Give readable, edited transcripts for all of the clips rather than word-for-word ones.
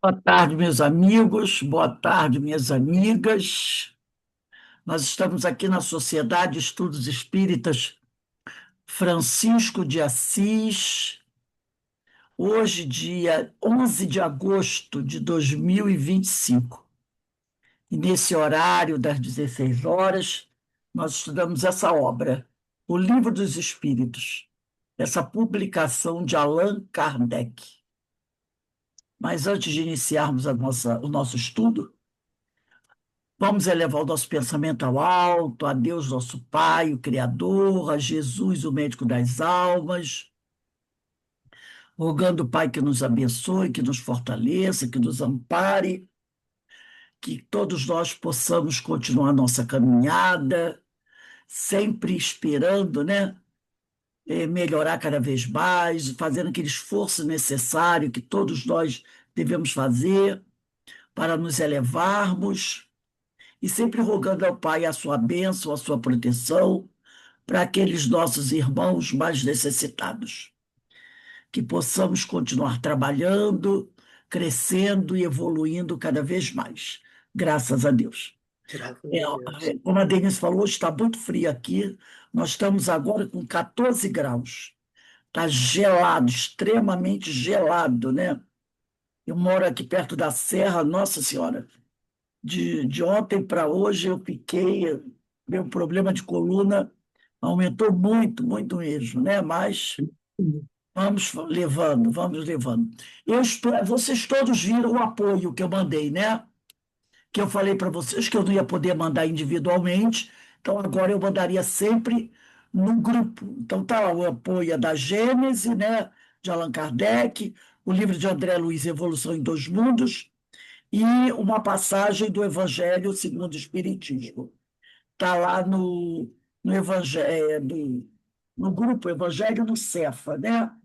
Boa tarde, meus amigos, boa tarde, minhas amigas. Nós estamos aqui na Sociedade de Estudos Espíritas Francisco de Assis, hoje, dia 11 de agosto de 2025. E nesse horário das 16 horas, nós estudamos essa obra, O Livro dos Espíritos, essa publicação de Allan Kardec. Mas antes de iniciarmos o nosso estudo, vamos elevar o nosso pensamento ao alto, a Deus, nosso Pai, o Criador, a Jesus, o médico das almas, rogando o Pai que nos abençoe, que nos fortaleça, que nos ampare, que todos nós possamos continuar nossa caminhada, sempre esperando, né? Melhorar cada vez mais, fazendo aquele esforço necessário que todos nós devemos fazer para nos elevarmos e sempre rogando ao Pai a sua bênção, a sua proteção para aqueles nossos irmãos mais necessitados. Que possamos continuar trabalhando, crescendo e evoluindo cada vez mais. Graças a Deus. Graças É, a Deus. como a Denise falou, está muito frio aqui. Nós estamos agora com 14 graus. Está gelado, extremamente gelado, né? Eu moro aqui perto da Serra, Nossa Senhora. De ontem para hoje eu fiquei, meu problema de coluna aumentou muito, muito mesmo, né? Mas vamos levando, vamos levando. Vocês todos viram o apoio que eu mandei, né? Que eu falei para vocês que eu não ia poder mandar individualmente, então agora eu mandaria sempre no grupo. Então tá lá o apoio da Gênese, né? De Allan Kardec, o livro de André Luiz, Evolução em Dois Mundos, e uma passagem do Evangelho segundo o Espiritismo. Está lá no Evangelho, no grupo Evangelho no Cefa, né?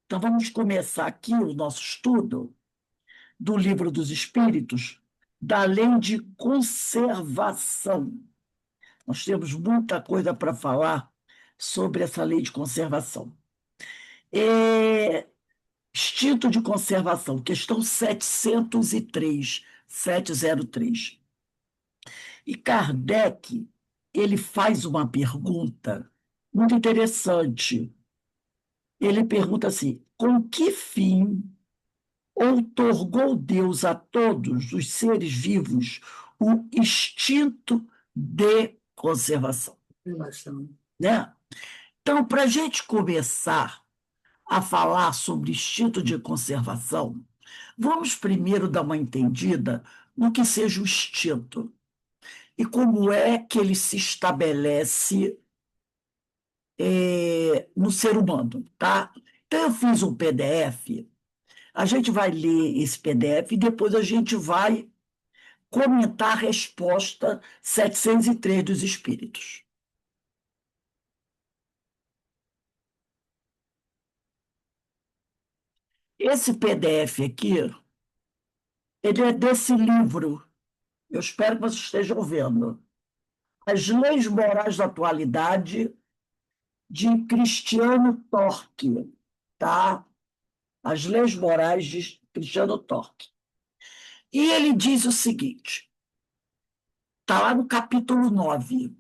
Então vamos começar aqui o nosso estudo do Livro dos Espíritos, da lei de conservação. Nós temos muita coisa para falar sobre essa lei de conservação. Instinto de conservação, questão 703. E Kardec, ele faz uma pergunta muito interessante. Ele pergunta assim: com que fim outorgou Deus a todos os seres vivos o instinto de conservação? Relação. Né? Então, para a gente começar a falar sobre instinto de conservação, vamos primeiro dar uma entendida no que seja o instinto e como é que ele se estabelece no ser humano, tá? Então, eu fiz um PDF, a gente vai ler esse PDF e depois a gente vai comentar a resposta 703 dos Espíritos. Esse PDF aqui, ele é desse livro, eu espero que vocês estejam vendo, As Leis Morais da Atualidade, de Cristiano Torque, tá? As Leis Morais de Cristiano Torque. E ele diz o seguinte, está lá no capítulo 9,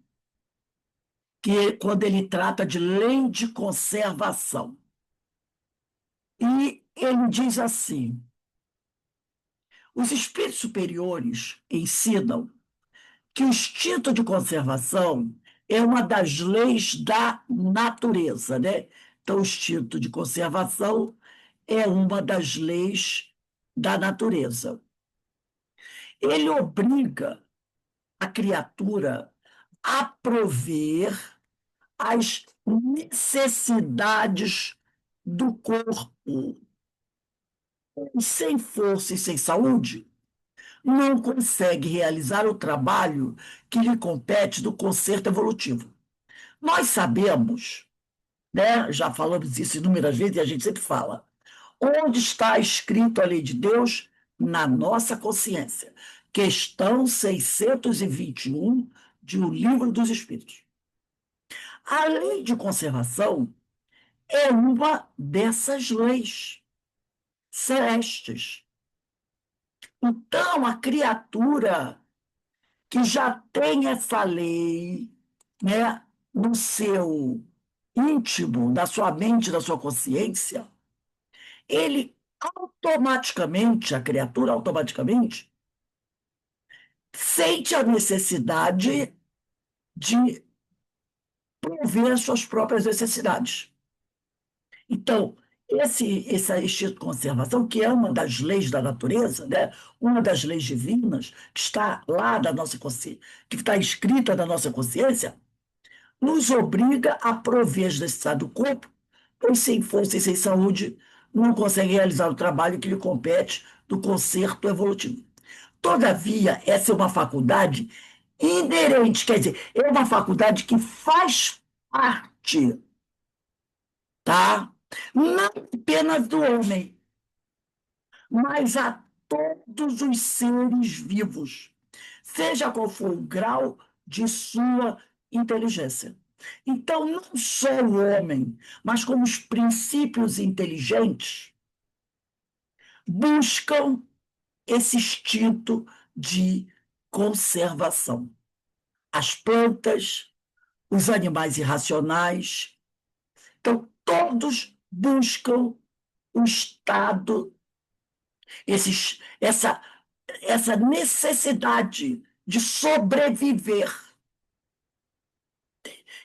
que é quando ele trata de lei de conservação. E ele diz assim: os espíritos superiores ensinam que o instinto de conservação é uma das leis da natureza, né? Então, o instinto de conservação é uma das leis da natureza. Ele obriga a criatura a prover as necessidades do corpo. E sem força e sem saúde, não consegue realizar o trabalho que lhe compete do conserto evolutivo. Nós sabemos, né, já falamos isso inúmeras vezes e a gente sempre fala, onde está escrito a lei de Deus? Na nossa consciência. Questão 621 de O Livro dos Espíritos. A lei de conservação é uma dessas leis celestes. Então, a criatura que já tem essa lei, né, no seu íntimo, na sua mente, na sua consciência, ele automaticamente, a criatura automaticamente, sente a necessidade de prover as suas próprias necessidades. Então, esse instinto de conservação, que é uma das leis da natureza, né? Uma das leis divinas, que está lá da nossa consciência, que está escrita na nossa consciência, nos obriga a prover as necessidades do corpo, pois sem força e sem saúde não consegue realizar o trabalho que lhe compete do conserto evolutivo. Todavia, essa é uma faculdade inerente, quer dizer, é uma faculdade que faz parte, tá? Não apenas do homem, mas a todos os seres vivos, seja qual for o grau de sua inteligência. Então, não só o homem, mas como os princípios inteligentes buscam esse instinto de conservação. As plantas, os animais irracionais, então, todos buscam o estado, essa necessidade de sobreviver.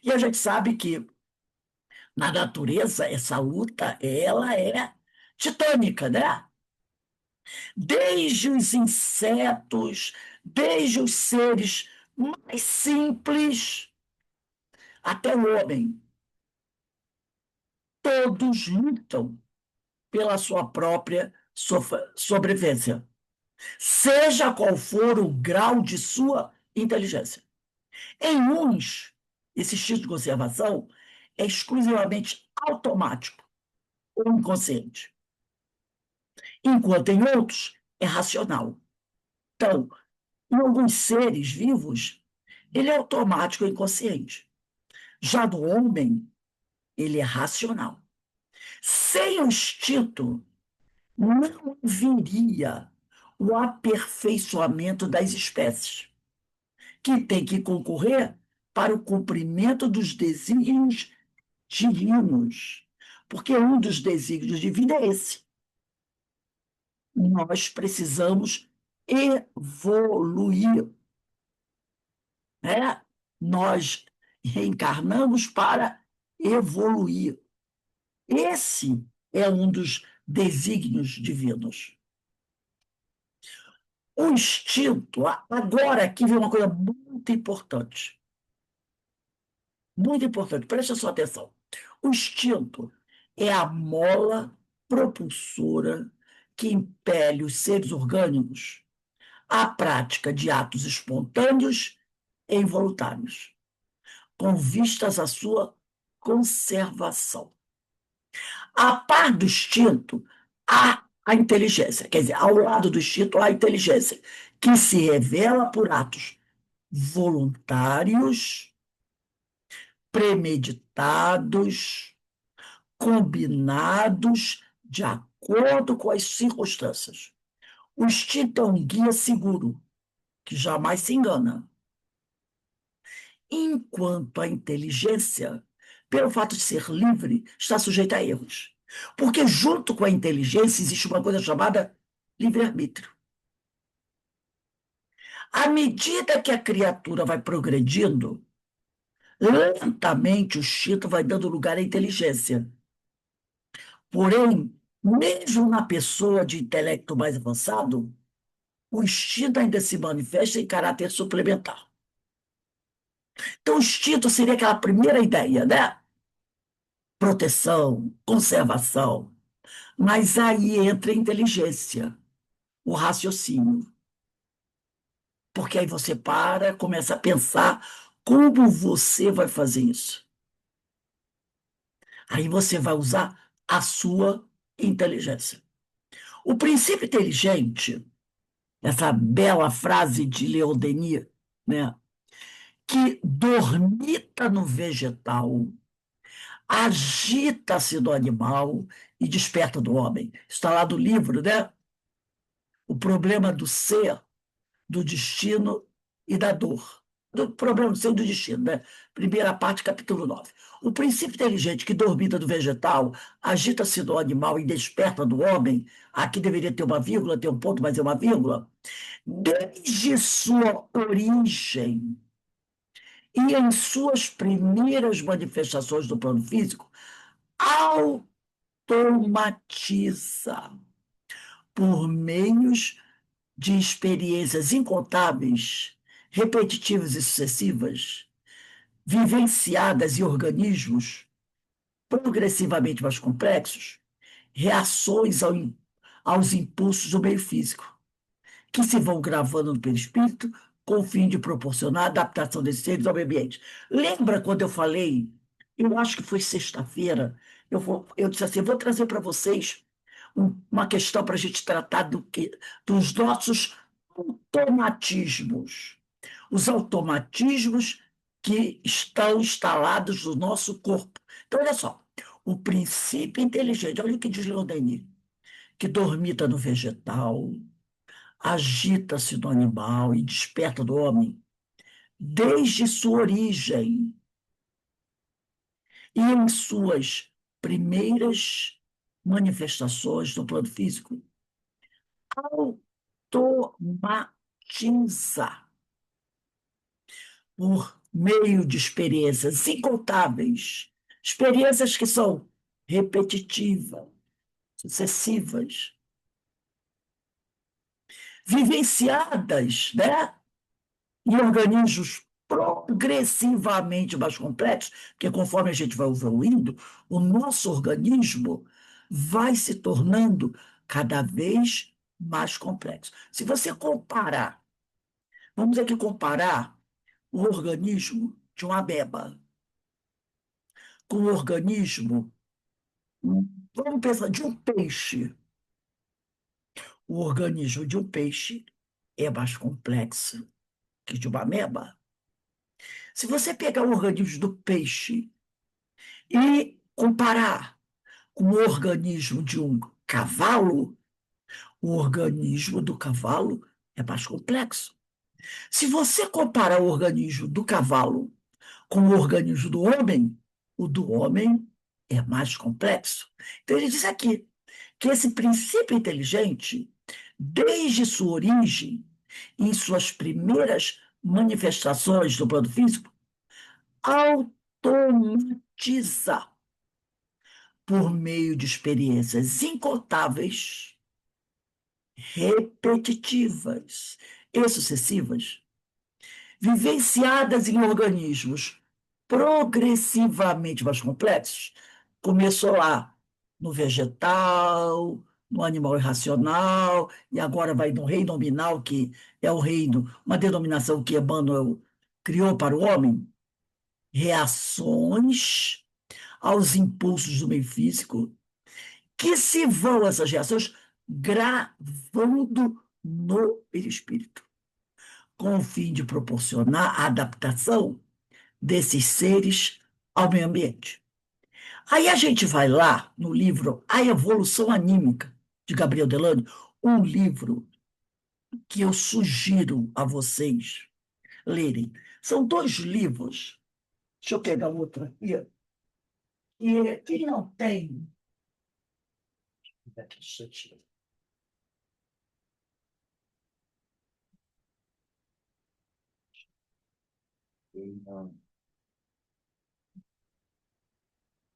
E a gente sabe que na natureza essa luta ela é titânica, né? Desde os insetos, desde os seres mais simples até o homem, todos lutam pela sua própria sobrevivência, seja qual for o grau de sua inteligência. Em uns, esse instinto de conservação é exclusivamente automático ou inconsciente, enquanto em outros é racional. Então, em alguns seres vivos, ele é automático e inconsciente. Já no homem, ele é racional. Sem o instinto, não viria o aperfeiçoamento das espécies, que tem que concorrer para o cumprimento dos desígnios divinos. Porque um dos desígnios divinos é esse. Nós precisamos evoluir, né? Nós reencarnamos para evoluir. Esse é um dos desígnios divinos. O instinto, agora aqui vem uma coisa muito importante, preste a sua atenção. O instinto é a mola propulsora que impele os seres orgânicos à prática de atos espontâneos e involuntários, com vistas à sua conservação. A par do instinto, há a inteligência, quer dizer, ao lado do instinto há a inteligência, que se revela por atos voluntários, premeditados, combinados de acordo com as circunstâncias. O instinto é um guia seguro, que jamais se engana. Enquanto a inteligência, pelo fato de ser livre, está sujeita a erros. Porque junto com a inteligência existe uma coisa chamada livre-arbítrio. À medida que a criatura vai progredindo, lentamente o instinto vai dando lugar à inteligência. Porém, mesmo na pessoa de intelecto mais avançado, o instinto ainda se manifesta em caráter suplementar. Então, o instinto seria aquela primeira ideia, né? Proteção, conservação. Mas aí entra a inteligência, o raciocínio. Porque aí você para, começa a pensar como você vai fazer isso. Aí você vai usar a sua inteligência. O princípio inteligente, essa bela frase de Leon Denis, né, que dormita no vegetal, agita-se do animal e desperta do homem. Está lá do livro, né? o problema do ser, do destino e da dor. Do problema do ser e do destino, né? Primeira parte, capítulo 9. O princípio inteligente que dormita do vegetal, agita-se do animal e desperta do homem, aqui deveria ter uma vírgula, ter um ponto, mas é uma vírgula, desde sua origem e em suas primeiras manifestações do plano físico, automatiza por meios de experiências incontáveis, repetitivas e sucessivas, vivenciadas em organismos progressivamente mais complexos, reações aos impulsos do meio físico, que se vão gravando no perispírito com o fim de proporcionar a adaptação desses seres ao meio ambiente. Lembra quando eu falei, eu acho que foi sexta-feira, eu disse assim, vou trazer para vocês uma questão para a gente tratar dos nossos automatismos. Os automatismos que estão instalados no nosso corpo. Então, olha só, o princípio inteligente, olha o que diz Leon Denis, que dormita no vegetal, agita-se no animal e desperta do homem, desde sua origem e em suas primeiras manifestações no plano físico, automatiza por meio de experiências incontáveis, experiências que são repetitivas, sucessivas, vivenciadas, né, em organismos progressivamente mais complexos, porque conforme a gente vai evoluindo, o nosso organismo vai se tornando cada vez mais complexo. Se você comparar, vamos aqui comparar o organismo de uma ameba com o organismo, vamos pensar, de um peixe. O organismo de um peixe é mais complexo que de uma ameba. Se você pegar o organismo do peixe e comparar com o organismo de um cavalo, o organismo do cavalo é mais complexo. Se você comparar o organismo do cavalo com o organismo do homem, o do homem é mais complexo. Então, ele diz aqui que esse princípio inteligente, desde sua origem, em suas primeiras manifestações do plano físico, automatiza por meio de experiências incontáveis, repetitivas e sucessivas, vivenciadas em organismos progressivamente mais complexos. Começou lá no vegetal, no animal irracional, e agora vai no reino nominal, que é o reino, uma denominação que Emmanuel criou para o homem, reações aos impulsos do meio físico, que se vão essas reações gravando no perispírito, com o fim de proporcionar a adaptação desses seres ao meio ambiente. Aí a gente vai lá no livro A Evolução Anímica, de Gabriel Delano, um livro que eu sugiro a vocês lerem. São dois livros, deixa eu pegar outro aqui, que não tem.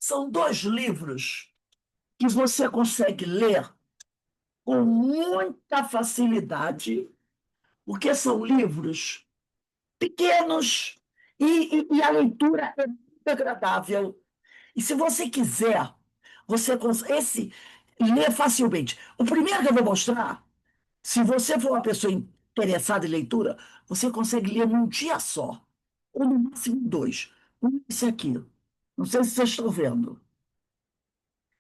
São dois livros que você consegue ler com muita facilidade, porque são livros pequenos e a leitura é muito agradável. E se você quiser, você consegue ler facilmente. O primeiro que eu vou mostrar, se você for uma pessoa interessada em leitura, você consegue ler num dia só, ou no máximo dois. Um é esse aqui. Não sei se vocês estão vendo.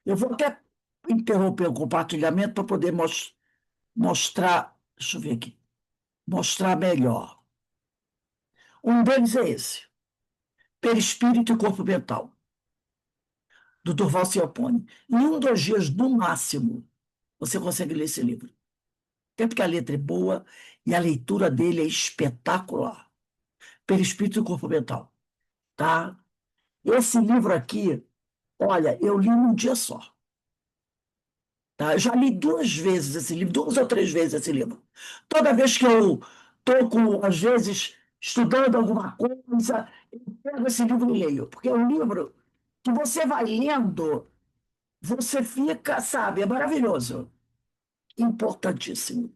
Eu vou até interromper o compartilhamento para poder mostrar. Deixa eu ver aqui. Mostrar melhor. Um deles é esse: Perispírito e Corpo Mental, do Durval Ciapone. Em um, 2 dias, no máximo, você consegue ler esse livro. Tanto que a letra é boa e a leitura dele é espetacular. Perispírito e Corpo Mental, tá? Esse livro aqui, olha, eu li num dia só, tá? Eu já li duas vezes esse livro, duas ou três vezes esse livro. Toda vez que eu estou, às vezes, estudando alguma coisa, eu pego esse livro e leio, porque é um livro que você vai lendo, você fica, sabe, é maravilhoso, importantíssimo.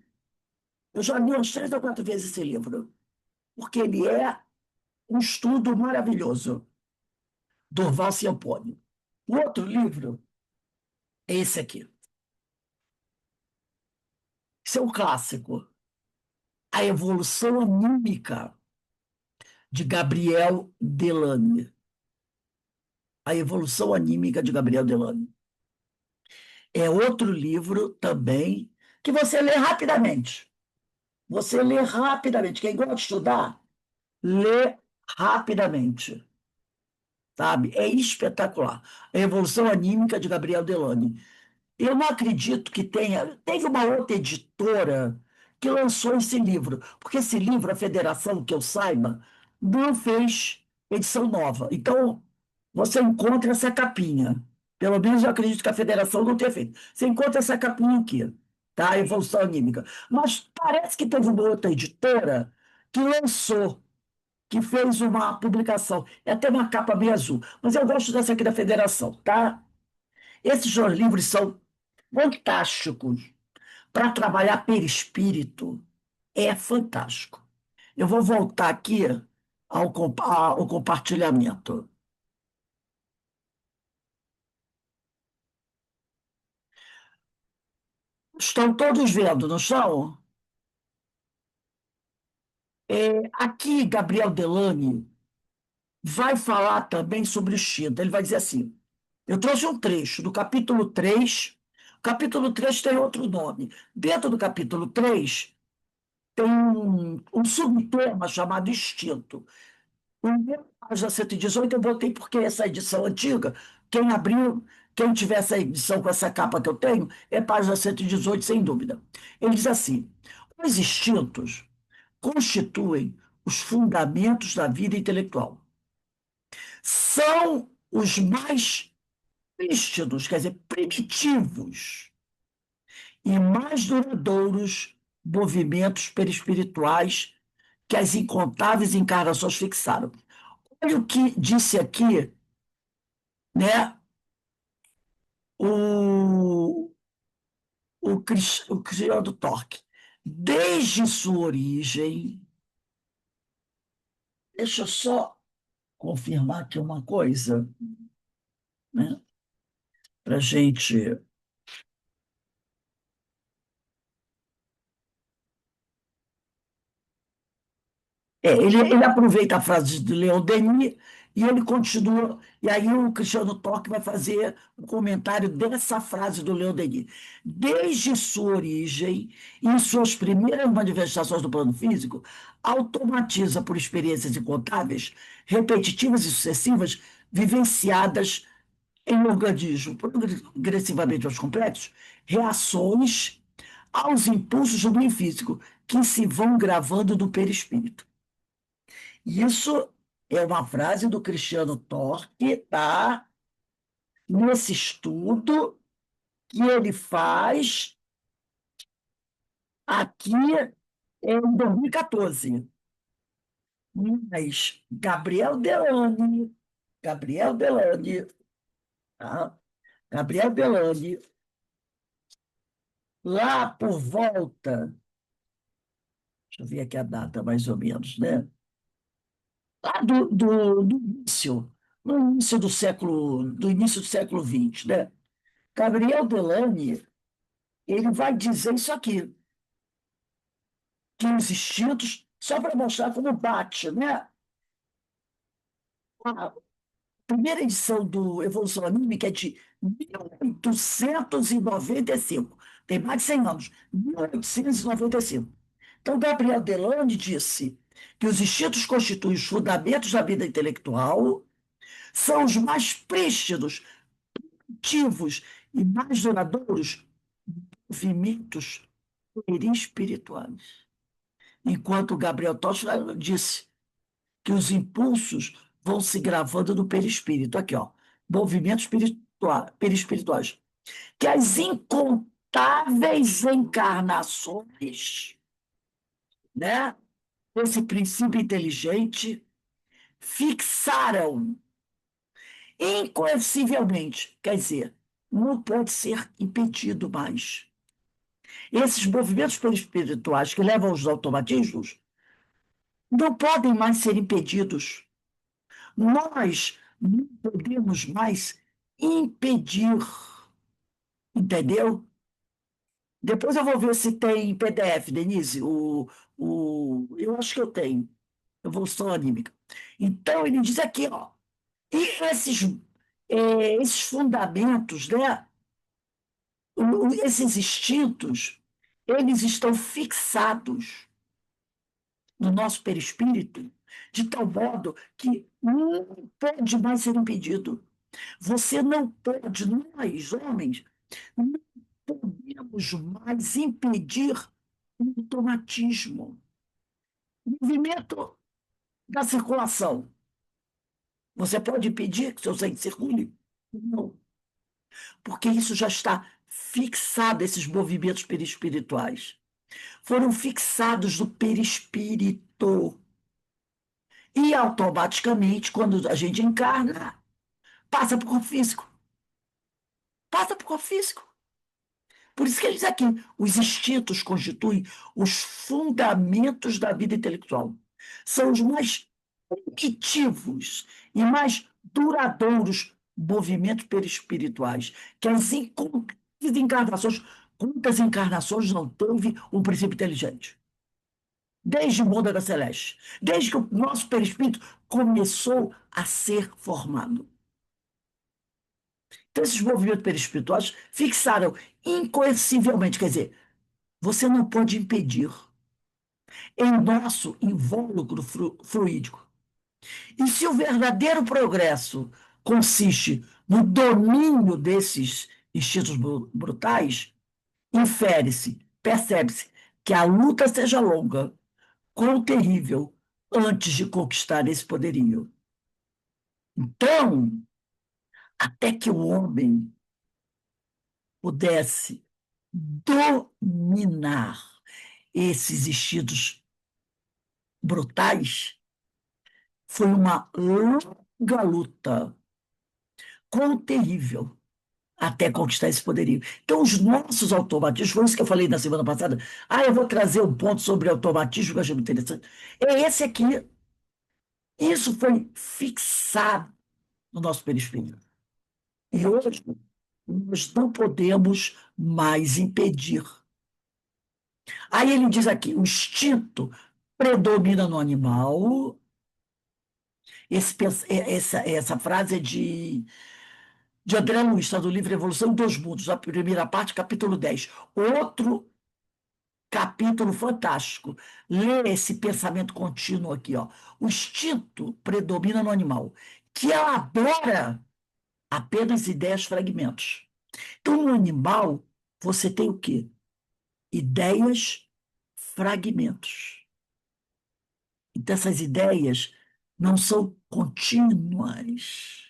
Eu já li umas três ou quatro vezes esse livro, porque ele é um estudo maravilhoso. Durval Ciampone. O outro livro é esse aqui. Esse é um clássico. A Evolução Anímica, de Gabriel Delany. A Evolução Anímica, de Gabriel Delany. É outro livro também que você lê rapidamente. Você lê rapidamente. Quem gosta de estudar, lê rapidamente. Sabe? É espetacular. A Evolução Anímica, de Gabriel Delany. Eu não acredito que tenha. Teve uma outra editora que lançou esse livro, porque esse livro, a Federação, que eu saiba, não fez edição nova. Então, você encontra essa capinha. Pelo menos eu acredito que a Federação não tenha feito. Você encontra essa capinha aqui, tá? A Evolução Anímica. Mas parece que teve uma outra editora que lançou, que fez uma publicação. É até uma capa meio azul. Mas eu gosto dessa aqui da Federação, tá? Esses dois livros são fantásticos para trabalhar perispírito. É fantástico. Eu vou voltar aqui ao compartilhamento. Estão todos vendo, não estão? Aqui, Gabriel Delany vai falar também sobre o instinto. Ele vai dizer assim: eu trouxe um trecho do capítulo 3. O capítulo 3 tem outro nome. Dentro do capítulo 3 tem um subtema chamado instinto. O meu, página 118, eu botei porque essa edição antiga, quem abriu, quem tiver essa edição com essa capa que eu tenho, é página 118, sem dúvida. Ele diz assim: os instintos constituem os fundamentos da vida intelectual. São os mais prístinos, quer dizer, primitivos e mais duradouros movimentos perispirituais que as incontáveis encarnações fixaram. Olha o que disse aqui, né, o, o Cristiano Torque. Desde sua origem, deixa eu só confirmar aqui uma coisa, né, para gente. Ele aproveita a frase de Leon Denis e ele continua. E aí o Cristiano Torque vai fazer um comentário dessa frase do Leon Denis. Desde sua origem e em suas primeiras manifestações do plano físico, automatiza por experiências incontáveis, repetitivas e sucessivas, vivenciadas em organismos progressivamente mais complexos, reações aos impulsos do meio físico que se vão gravando no perispírito. Isso é uma frase do Cristiano Torque, tá? Nesse estudo que ele faz aqui em 2014. Mas Gabriel Delany, tá? Gabriel Delany, lá por volta, deixa eu ver aqui a data mais ou menos, né? Lá do início, no início do século XX, né? Gabriel Delany, ele vai dizer isso aqui, que os instintos, só para mostrar como bate, né? A primeira edição do Evolução Anímica é de 1895, tem mais de 100 anos, 1895. Então, Gabriel Delany disse que os instintos constituem os fundamentos da vida intelectual, são os mais prístinos, ativos e mais duradouros movimentos perispirituais. Enquanto Gabriel Toffler disse que os impulsos vão se gravando no perispírito. Aqui, ó, movimentos perispirituais. Que as incontáveis encarnações, né, desse princípio inteligente fixaram incoercivelmente, quer dizer, não pode ser impedido mais. Esses movimentos perispirituais que levam aos automatismos não podem mais ser impedidos. Nós não podemos mais impedir, entendeu? Depois eu vou ver se tem PDF, Denise. Eu acho que eu tenho. Evolução anímica. Então, ele diz aqui, ó, e esses fundamentos, né, esses instintos, eles estão fixados no nosso perispírito, de tal modo que não pode mais ser impedido. Você não pode, nós, homens, não podemos mais impedir o automatismo. O movimento da circulação. Você pode impedir que seu sangue circule? Não, porque isso já está fixado, esses movimentos perispirituais. Foram fixados no perispírito. E automaticamente, quando a gente encarna, passa para o corpo físico. Passa para o corpo físico. Por isso que ele diz aqui, os instintos constituem os fundamentos da vida intelectual. São os mais primitivos e mais duradouros movimentos perispirituais, que as incontáveis encarnações, quantas encarnações não teve um princípio inteligente? Desde o mundo da celeste, desde que o nosso perispírito começou a ser formado. Então, esses movimentos perispirituais fixaram incoercivelmente, quer dizer, você não pode impedir em nosso invólucro fluídico. E se o verdadeiro progresso consiste no domínio desses instintos brutais, infere-se, percebe-se que a luta seja longa, quão terrível, antes de conquistar esse poderio. Então, até que o homem pudesse dominar esses instintos brutais, foi uma longa luta, quão terrível, até conquistar esse poderio. Então, os nossos automatismos, foi isso que eu falei na semana passada. Eu vou trazer um ponto sobre automatismo que eu achei muito interessante. É esse aqui. Isso foi fixado no nosso perispírito. E hoje, nós não podemos mais impedir. Aí ele diz aqui: o instinto predomina no animal. Essa frase é de André Luiz, está do livro Evolução em Dois Mundos, a primeira parte, capítulo 10. Outro capítulo fantástico. Lê esse pensamento contínuo aqui, ó. O instinto predomina no animal, que elabora apenas ideias fragmentos. Então, no animal, você tem o quê? Ideias fragmentos. Então, essas ideias não são contínuas.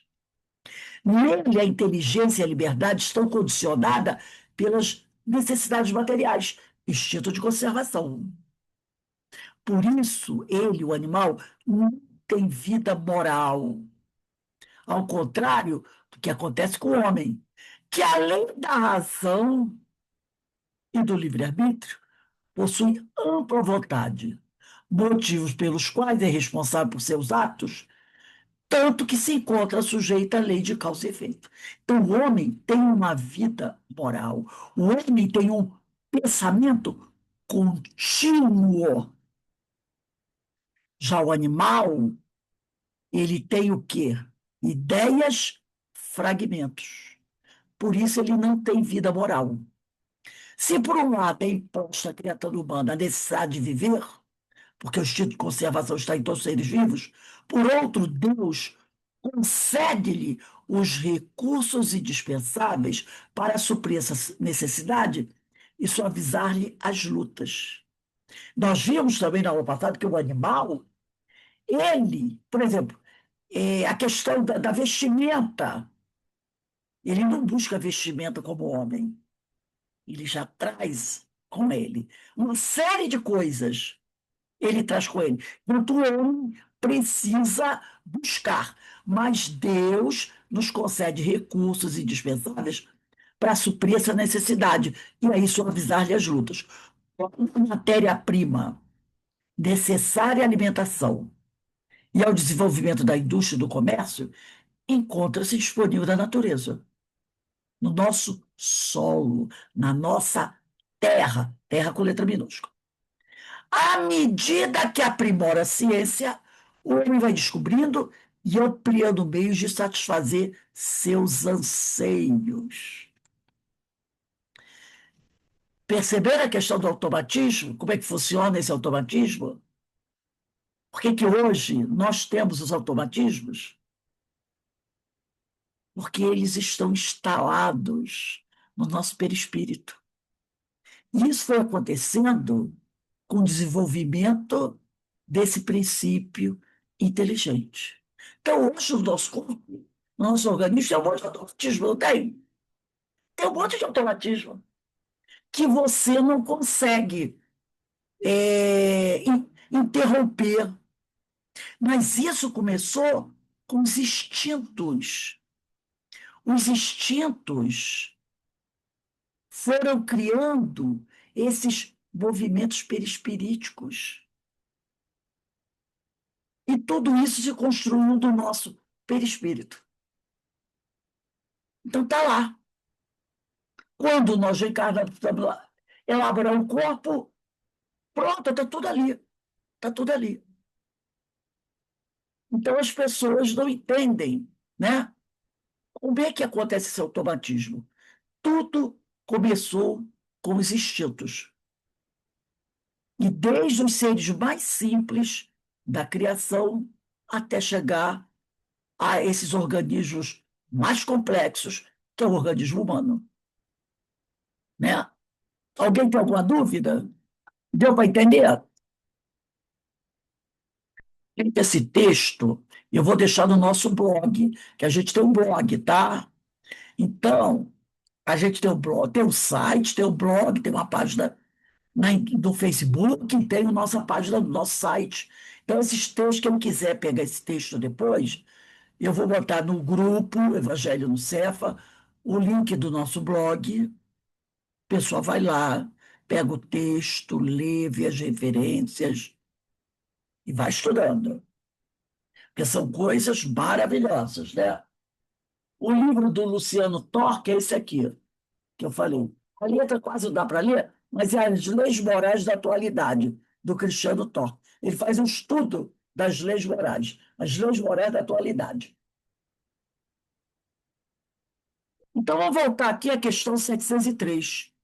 Nele, a inteligência e a liberdade estão condicionadas pelas necessidades materiais, instinto de conservação. Por isso, ele, o animal, não tem vida moral. Ao contrário do que acontece com o homem, que além da razão e do livre-arbítrio, possui ampla vontade, motivos pelos quais é responsável por seus atos, tanto que se encontra sujeito à lei de causa e efeito. Então, o homem tem uma vida moral, o homem tem um pensamento contínuo. Já o animal, ele tem o quê? Ideias, fragmentos. Por isso, ele não tem vida moral. Se, por um lado, é imposta à criatura humana a necessidade de viver, porque o instinto de conservação está em todos os seres vivos, por outro, Deus concede-lhe os recursos indispensáveis para suprir essa necessidade, e suavizar-lhe as lutas. Nós vimos também na aula passada que o animal, ele, por exemplo, a questão da vestimenta, ele não busca vestimenta como homem, ele já traz com ele uma série de coisas, ele traz com ele. Enquanto o homem precisa buscar, mas Deus nos concede recursos indispensáveis para suprir essa necessidade, e aí suavizar-lhe as lutas. A matéria-prima necessária à alimentação e ao desenvolvimento da indústria e do comércio encontra-se disponível na natureza, no nosso solo, na nossa terra, terra com letra minúscula. À medida que aprimora a ciência, o homem vai descobrindo e ampliando meios de satisfazer seus anseios. Perceber a questão do automatismo? Como é que funciona esse automatismo? Por que que hoje nós temos os automatismos? Porque eles estão instalados no nosso perispírito. E isso foi acontecendo com o desenvolvimento desse princípio inteligente. Então, hoje, o nosso corpo, o nosso organismo tem um monte de automatismo, não tem? Tem um monte de automatismo que você não consegue interromper. Mas isso começou com os instintos. Os instintos foram criando esses movimentos perispiríticos. E tudo isso se construiu do nosso perispírito. Então está lá. Quando nós reencarnamos para elaborar um corpo, pronto, está tudo ali. Está tudo ali. Então as pessoas não entendem, né? Como é que acontece esse automatismo? Tudo começou com os instintos. E desde os seres mais simples da criação até chegar a esses organismos mais complexos, que é o organismo humano. Né? Alguém tem alguma dúvida? Deu para entender? Esse texto eu vou deixar no nosso blog, que a gente tem um blog, tá? Então, a gente tem um blog, tem um site, tem um blog, tem uma página do Facebook, tem a nossa página do nosso site. Então, esses textos, quem quiser pegar esse texto depois, eu vou botar no grupo Evangelho no Cefa o link do nosso blog. O pessoal vai lá, pega o texto, lê, vê as referências e vai estudando. Porque são coisas maravilhosas, né? O livro do Luciano Torque é esse aqui, que eu falei. A letra quase não dá para ler, mas é as leis morais da atualidade, do Cristiano Torque. Ele faz um estudo das leis morais, as leis morais da atualidade. Então, vamos voltar aqui à questão 703.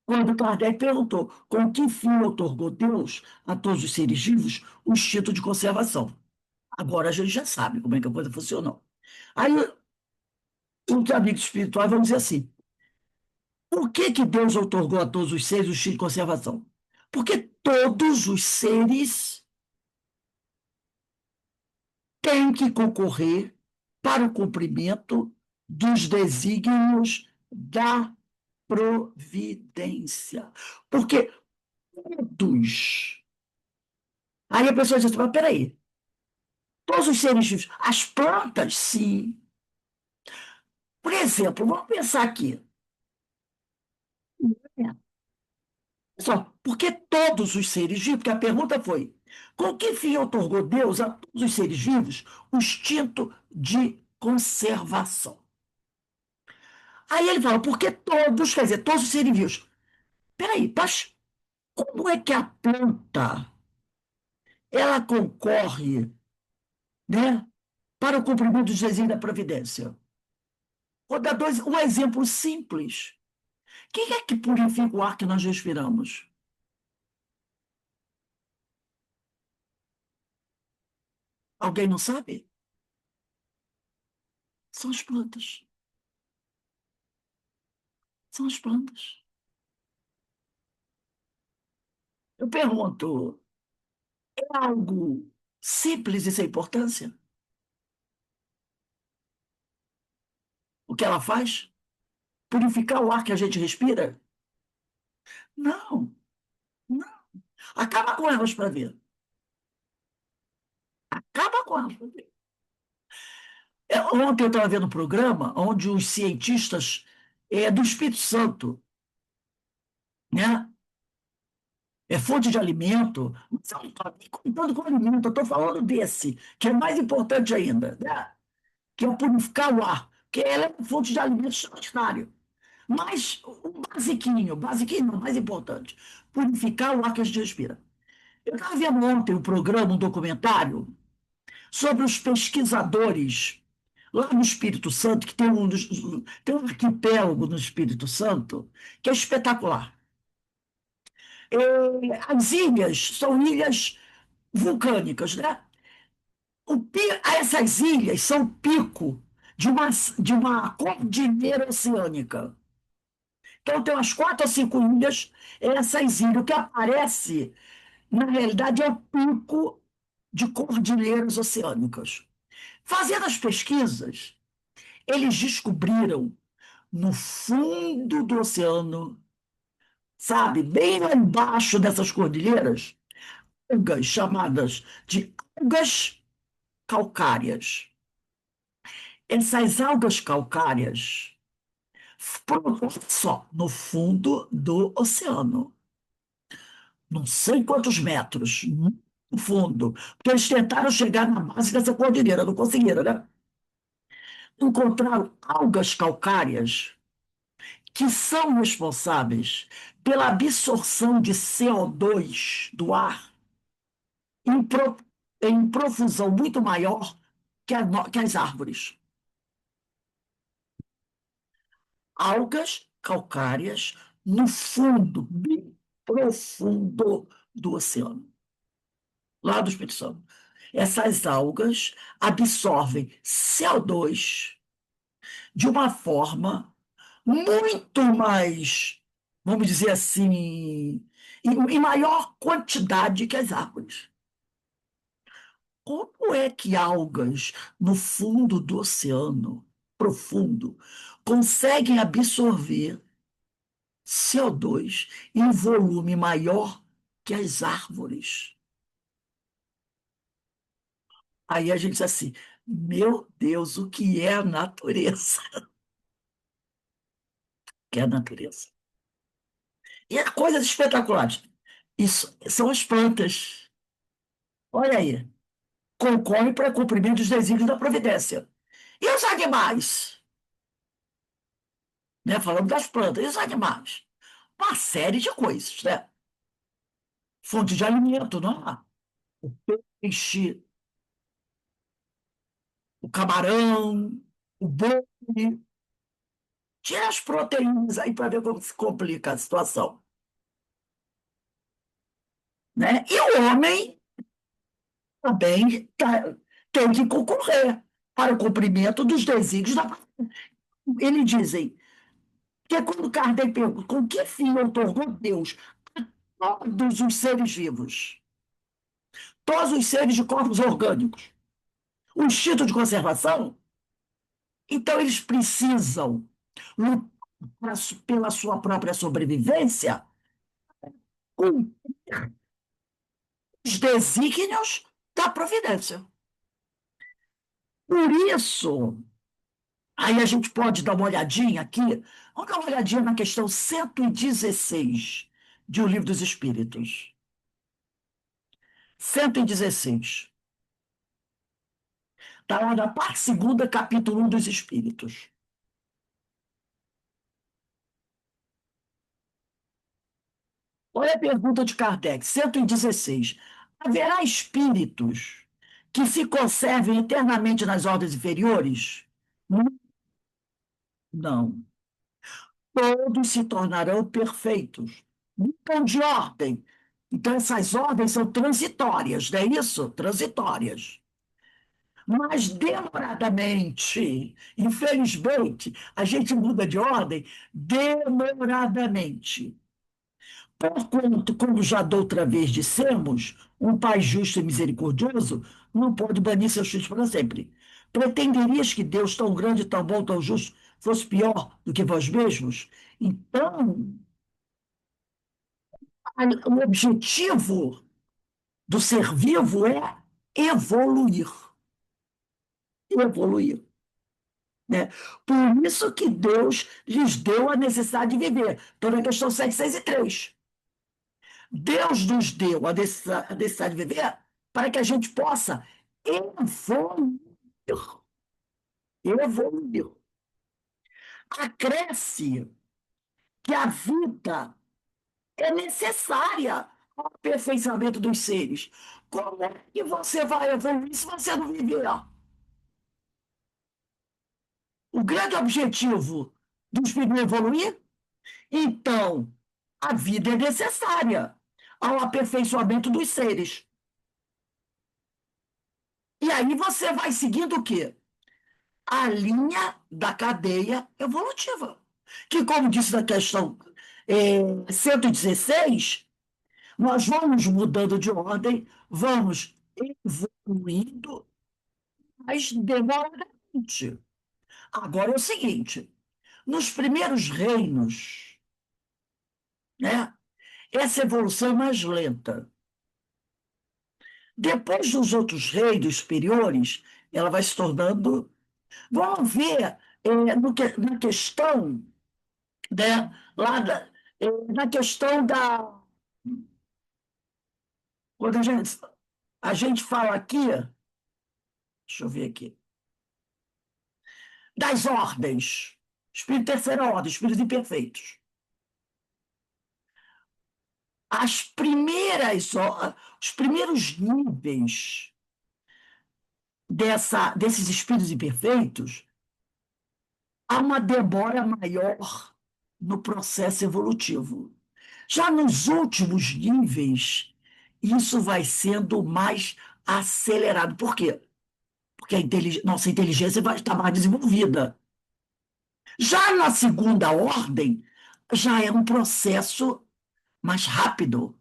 Quando Kardec perguntou com que fim outorgou Deus a todos os seres vivos o instinto de conservação. Agora a gente já sabe como é que a coisa funcionou. Aí os amigos espirituais vão dizer assim: por que que Deus outorgou a todos os seres o instinto de conservação? Porque todos os seres têm que concorrer para o cumprimento dos desígnios da providência. Porque todos. Aí a pessoa diz assim, mas peraí, todos os seres vivos, as plantas, sim. Por exemplo, vamos pensar aqui. Só, porque todos os seres vivos, porque a pergunta foi, com que fim otorgou Deus a todos os seres vivos o instinto de conservação? Aí ele fala, porque todos, quer dizer, todos os seres vivos. Peraí, mas como é que a planta, ela concorre, né, para o cumprimento dos desígnios da providência? Vou dar um exemplo simples. Quem é que purifica o ar que nós respiramos? Alguém não sabe? São as plantas. São as plantas. Eu pergunto, é algo simples e sem importância? O que ela faz? Purificar o ar que a gente respira? Não, não. Acaba com elas para ver. Acaba com elas para ver. Ontem eu estava vendo um programa onde os cientistas do Espírito Santo, né? É fonte de alimento. Mas eu não estou contando com alimento, eu estou falando desse, que é mais importante ainda, né? Que é o purificar o ar, que ela é uma fonte de alimento extraordinário. Mas o basiquinho não, mais importante, purificar o ar que a gente respira. Eu estava vendo ontem um programa, um documentário, sobre os pesquisadores lá no Espírito Santo, que tem um arquipélago no Espírito Santo, que é espetacular. As ilhas são ilhas vulcânicas, né? Essas ilhas são pico de uma cordilheira oceânica. Então, tem umas 4 ou 5 ilhas, essas ilhas, o que aparece, na realidade, é o pico de cordilheiras oceânicas. Fazendo as pesquisas, eles descobriram no fundo do oceano, sabe, bem lá embaixo dessas cordilheiras, algas chamadas de algas calcárias. Essas algas calcárias, só no fundo do oceano, não sei quantos metros, muito fundo, porque eles tentaram chegar na base dessa cordilheira, não conseguiram, né? Encontraram algas calcárias que são responsáveis pela absorção de CO2 do ar em, pro- em profusão muito maior que as árvores. Algas calcárias no fundo, bem profundo do oceano, lá do Espírito Santo. Essas algas absorvem CO2 de uma forma muito mais, vamos dizer assim, em maior quantidade que as árvores. Como é que algas no fundo do oceano profundo conseguem absorver CO2 em volume maior que as árvores? Aí a gente diz assim: meu Deus, o que é a natureza? Que é a natureza. E há coisas espetaculares. Isso são as plantas. Olha aí. Concorre para cumprimento dos desígnios da providência. E os animais? Né? Falando das plantas. E os animais? Uma série de coisas, né? Fonte de alimento, não é? O peixe, o camarão, o boi. Tira as proteínas aí para ver como se complica a situação. Né? E o homem também tem que concorrer para o cumprimento dos desígnios da. Eles dizem que quando Kardec pergunta com que fim otorgou Deus a todos os seres vivos, todos os seres de corpos orgânicos, o instinto de conservação, então eles precisam lutar pela sua própria sobrevivência com os desígnios da providência. Por isso, aí a gente pode dar uma olhadinha aqui, vamos dar uma olhadinha na questão 116 de O Livro dos Espíritos. 116. Está lá na parte segunda, capítulo 1 dos Espíritos. Olha a pergunta de Kardec, 116. Haverá espíritos que se conservem eternamente nas ordens inferiores? Não. Todos se tornarão perfeitos. Mudam de ordem. Então, essas ordens são transitórias, não é isso? Transitórias. mas demoradamente. Infelizmente, a gente muda de ordem demoradamente. Porquanto, como já da outra vez dissemos, um Pai justo e misericordioso não pode banir seus filhos para sempre. Pretenderias que Deus, tão grande, tão bom, tão justo, fosse pior do que vós mesmos? Então, o objetivo do ser vivo é evoluir. Evoluir. Né? Por isso que Deus lhes deu a necessidade de viver. Estou na questão 7, 6 e 3. Deus nos deu a necessidade de viver para que a gente possa evoluir. Evoluir. Acresce que a vida é necessária ao aperfeiçoamento dos seres. Como é que você vai evoluir se você não viver? O grande objetivo do espírito é evoluir, então, a vida é necessária ao aperfeiçoamento dos seres. E aí você vai seguindo o quê? A linha da cadeia evolutiva. Que, como disse na questão 116, nós vamos mudando de ordem, vamos evoluindo, mas demoradamente. Agora é o seguinte: nos primeiros reinos, né, essa evolução é mais lenta. Depois dos outros reinos superiores, ela vai se tornando. Vamos ver na questão, né, na questão da. Quando a gente fala aqui, deixa eu ver aqui, das ordens, espírito terceira ordem, espíritos imperfeitos. Os primeiros níveis desses espíritos imperfeitos, há uma demora maior no processo evolutivo. Já nos últimos níveis, isso vai sendo mais acelerado. Por quê? Porque nossa inteligência vai estar mais desenvolvida. Já na segunda ordem, já é um processo mais rápido.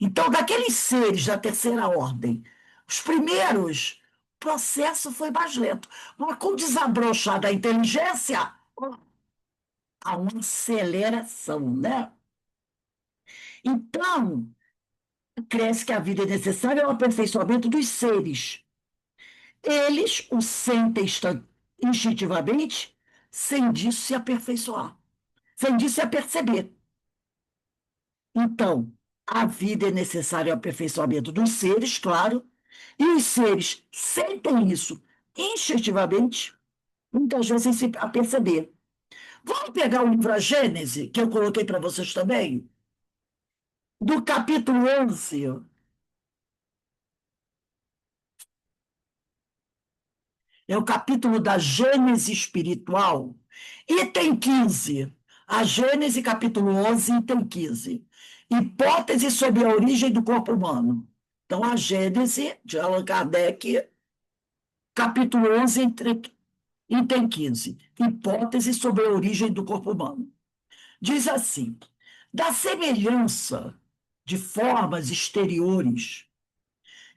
Então, daqueles seres da terceira ordem, os primeiros, o processo foi mais lento. Mas com o desabrochar da inteligência, há uma aceleração, né? Então, cresce que a vida é necessária ao aperfeiçoamento dos seres. Eles o sentem instintivamente, sem disso se aperfeiçoar, sem disso se aperceber. Então, a vida é necessária ao aperfeiçoamento dos seres, claro, e os seres sentem isso instintivamente, muitas vezes sem se aperceber. Vamos pegar o livro A Gênese, que eu coloquei para vocês também, do capítulo 11. É o capítulo da Gênese espiritual. Item 15. A Gênese, capítulo 11, item 15. Hipótese sobre a origem do corpo humano. Então, a Gênese, de Allan Kardec, capítulo 11, item 15. Hipótese sobre a origem do corpo humano. Diz assim: da semelhança de formas exteriores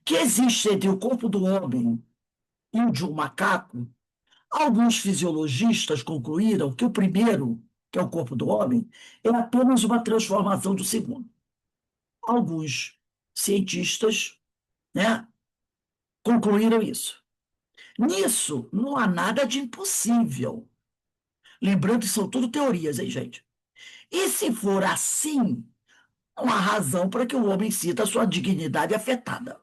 que existe entre o corpo do homem e o de um macaco, alguns fisiologistas concluíram que o primeiro, que é o corpo do homem, é apenas uma transformação do segundo. Alguns cientistas, né, concluíram isso. Nisso, não há nada de impossível. Lembrando que são tudo teorias, hein, gente? E se for assim, não há razão para que o homem sinta a sua dignidade afetada.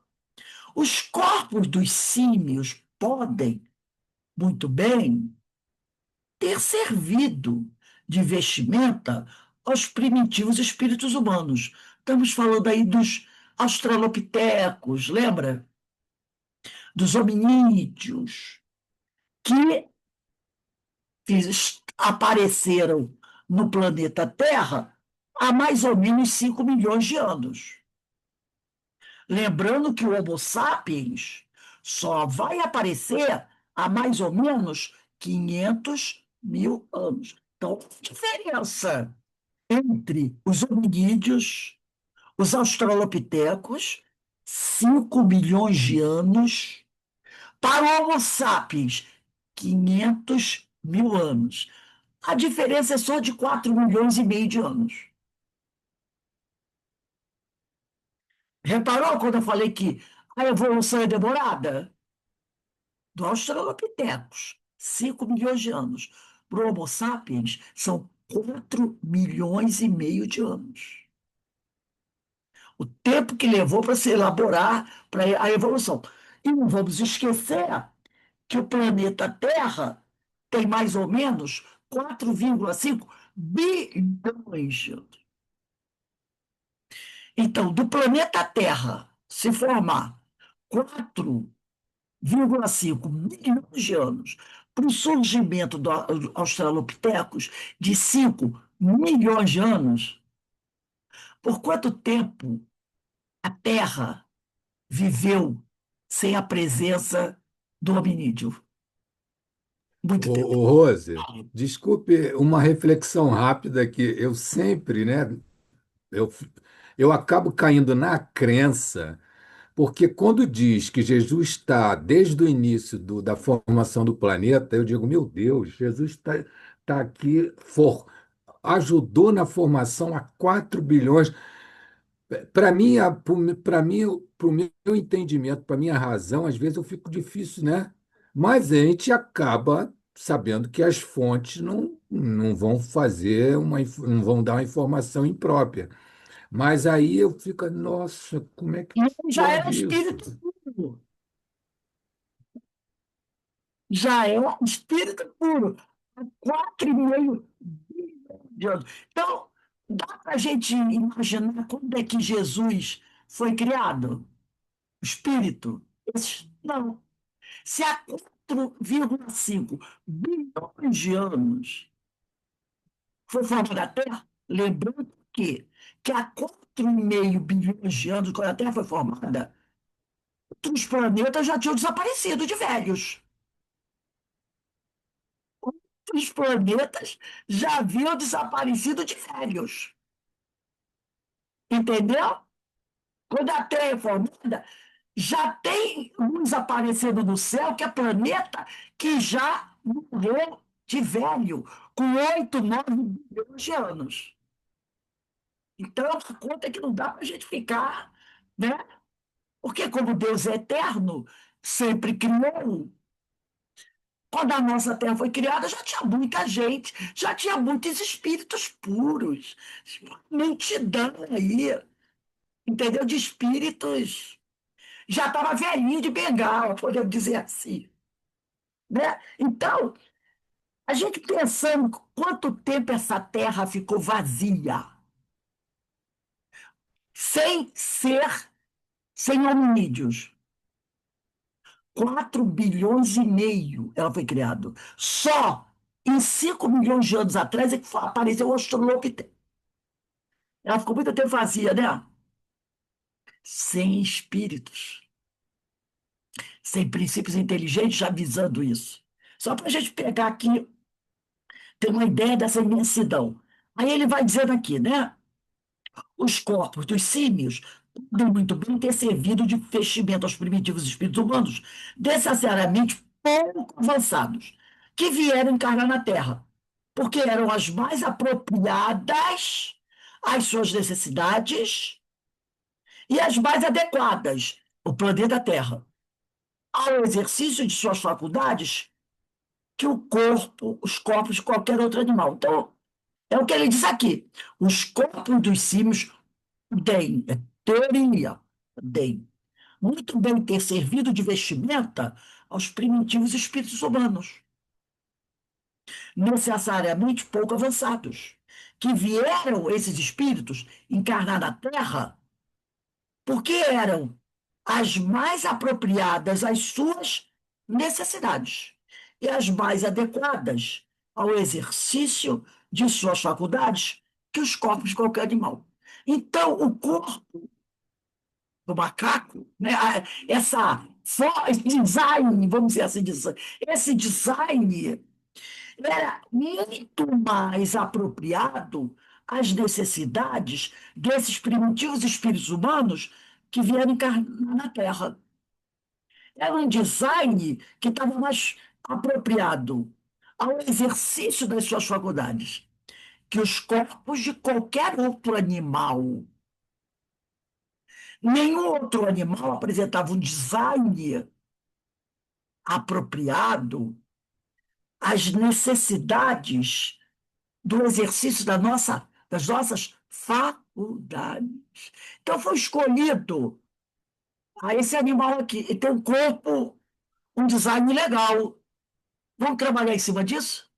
Os corpos dos símios podem, muito bem, ter servido de vestimenta aos primitivos espíritos humanos. Estamos falando aí dos australopitecos, lembra? Dos hominídeos, que apareceram no planeta Terra há mais ou menos 5 milhões de anos. Lembrando que o Homo sapiens só vai aparecer há mais ou menos 500 mil anos. Então, a diferença entre os hominídeos, os australopitecos, 5 milhões de anos, para o Homo sapiens, 500 mil anos. A diferença é só de 4 milhões e meio de anos. Reparou quando eu falei que a evolução é demorada? Do Australopithecus, 5 milhões de anos. Para o Homo sapiens, são 4 milhões e meio de anos. O tempo que levou para se elaborar para a evolução. E não vamos esquecer que o planeta Terra tem mais ou menos 4,5 bilhões de anos. Então, do planeta Terra se formar 4,5 bilhões de anos para o surgimento do Australopithecus de 5 milhões de anos, por quanto tempo a Terra viveu sem a presença do hominídeo? Muito tempo. Rose, desculpe uma reflexão rápida que eu sempre, né, eu, eu acabo caindo na crença, porque quando diz que Jesus está desde o início da formação do planeta, eu digo, meu Deus, Jesus está aqui, ajudou na formação há 4 bilhões. Para mim, para mim, para o meu entendimento, para minha razão, às vezes eu fico difícil, né? Mas a gente acaba sabendo que as fontes não vão fazer não vão dar uma informação imprópria. Mas aí eu fico, nossa, como é que E ele já era pode espírito isso? puro. Já é espírito puro. 4,5 bilhões de anos. Então, dá para a gente imaginar quando é que Jesus foi criado? O espírito? Não. Se há 4,5 bilhões de anos foi formada a Terra, lembrando que há 4,5 bilhões de anos, quando a Terra foi formada, outros planetas já tinham desaparecido de velhos. Outros planetas já haviam desaparecido de velhos. Entendeu? Quando a Terra é formada, já tem luz aparecendo no céu, que é planeta que já morreu de velho, com 8, 9 bilhões de anos. Então, é uma conta que não dá para a gente ficar, né? Porque como Deus é eterno, sempre criou. Quando a nossa Terra foi criada, já tinha muita gente, já tinha muitos espíritos puros, mentidão aí, entendeu? De espíritos. Já estava velhinho de bengala, podemos dizer assim, né? Então, a gente pensando quanto tempo essa Terra ficou vazia, sem ser, sem hominídeos. 4,5 bilhões ela foi criada. Só em 5 milhões de anos atrás é que apareceu o Australopithecus. Ela ficou muito tempo vazia, né? Sem espíritos, sem princípios inteligentes já avisando isso. Só para a gente pegar aqui, ter uma ideia dessa imensidão. Aí ele vai dizendo aqui, né? Os corpos dos símios podem muito bem ter servido de vestimento aos primitivos espíritos humanos, necessariamente pouco avançados, que vieram encarnar na Terra, porque eram as mais apropriadas às suas necessidades e as mais adequadas, o planeta Terra, ao exercício de suas faculdades que os corpos de qualquer outro animal. Então, é o que ele diz aqui. Os corpos dos símios podem, é teoria, podem muito bem ter servido de vestimenta aos primitivos espíritos humanos, necessariamente pouco avançados, que vieram, esses espíritos, encarnar na Terra porque eram as mais apropriadas às suas necessidades e as mais adequadas ao exercício de suas faculdades que os corpos de qualquer animal. Então, o corpo do macaco, né? Design, vamos dizer assim, esse design era muito mais apropriado às necessidades desses primitivos espíritos humanos que vieram encarnar na Terra. Era um design que estava mais apropriado ao exercício das suas faculdades, que os corpos de qualquer outro animal. Nenhum outro animal apresentava um design apropriado às necessidades do exercício das nossas faculdades. Então foi escolhido esse animal aqui, e tem um corpo, um design legal. Vamos trabalhar em cima disso?